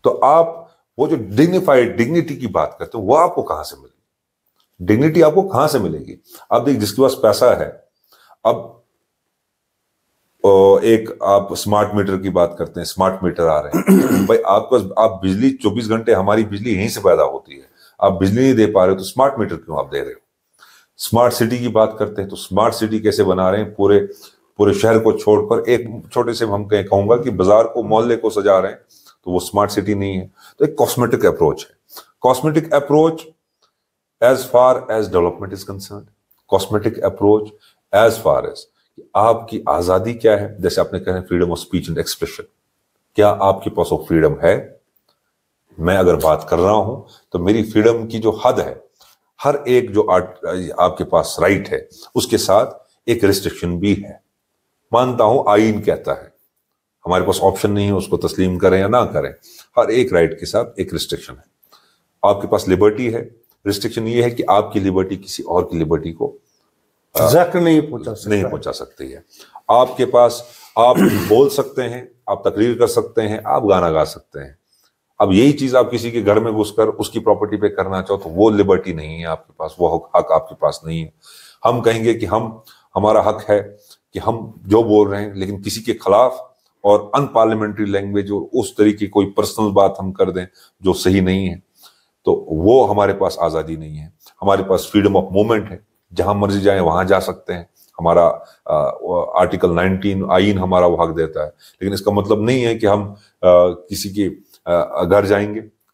تو آپ وہ جو ڈگنیٹی کی بات کرتے ہو، وہ آپ کو کہاں سے ملے گی؟ ڈگنیٹی آپ کو کہاں سے ملے گی؟ آپ دیکھ، جس کے پاس پیسہ ہے، اب ایک آپ اسمارٹ میٹر کی بات کرتے ہیں، اسمارٹ میٹر آ رہے ہیں بھائی، آپ بجلی 24 گھنٹے، ہماری بجلی یہیں سے پیدا ہوتی ہے، آپ بجلی نہیں دے پا رہے تو اسمارٹ میٹر کیوں آپ دے رہے ہو؟ اسمارٹ سٹی کی بات کرتے ہیں تو اسمارٹ سٹی کیسے بنا رہے ہیں؟ پورے شہر کو چھوڑ کر ایک چھوٹے سے، ہم کہوں گا کہ بازار کو، محلے کو سجا رہے ہیں، تو وہ اسمارٹ سٹی نہیں ہے. تو ایک کاسمیٹک اپروچ ہے. Cosmetic approach as far as development is concerned, cosmetic approach as far as آپ کی آزادی کیا ہے. جیسے آپ نے کہا freedom of speech and expression, کیا آپ کے پاس وہ فریڈم ہے؟ میں اگر بات کر رہا ہوں تو میری فریڈم کی جو حد ہے، ہر ایک جو آپ کے پاس رائٹ ہے، اس کے ساتھ ایک ریسٹرکشن بھی ہے. مانتا ہوں آئین کہتا ہے، ہمارے پاس آپشن نہیں ہے، اس کو تسلیم کریں یا نہ کریں. ہر ایک رائٹ کے ساتھ ایک ریسٹرکشن ہے. آپ کے پاس لبرٹی ہے، ریسٹرکشن یہ ہے کہ آپ کی لبرٹی کسی اور کی لبرٹی کو نہیں پہنچا سکتی ہے. آپ کے پاس، آپ بول سکتے ہیں، آپ تقریر کر سکتے ہیں، آپ گانا گا سکتے ہیں. اب یہی چیز آپ کسی کے گھر میں گھس کر اس کی پراپرٹی پہ کرنا چاہو تو وہ لبرٹی نہیں ہے آپ کے پاس، وہ حق آپ کے پاس نہیں ہے. ہم کہیں گے کہ ہمارا حق ہے کہ ہم جو بول رہے ہیں، لیکن کسی کے خلاف اور ان پارلیمنٹری لینگویج اور اس طریقے کوئی پرسنل بات ہم کر دیں جو صحیح نہیں ہے، تو وہ ہمارے پاس آزادی نہیں ہے. ہمارے پاس فریڈم آف موومنٹ ہے، جہاں مرضی جائیں وہاں جا سکتے ہیں. ہمارا آرٹیکل 19 آئین ہمارا وہ حق دیتا ہے. لیکن اس کا مطلب نہیں ہے کہ ہم کسی کے گھر جائیں گے،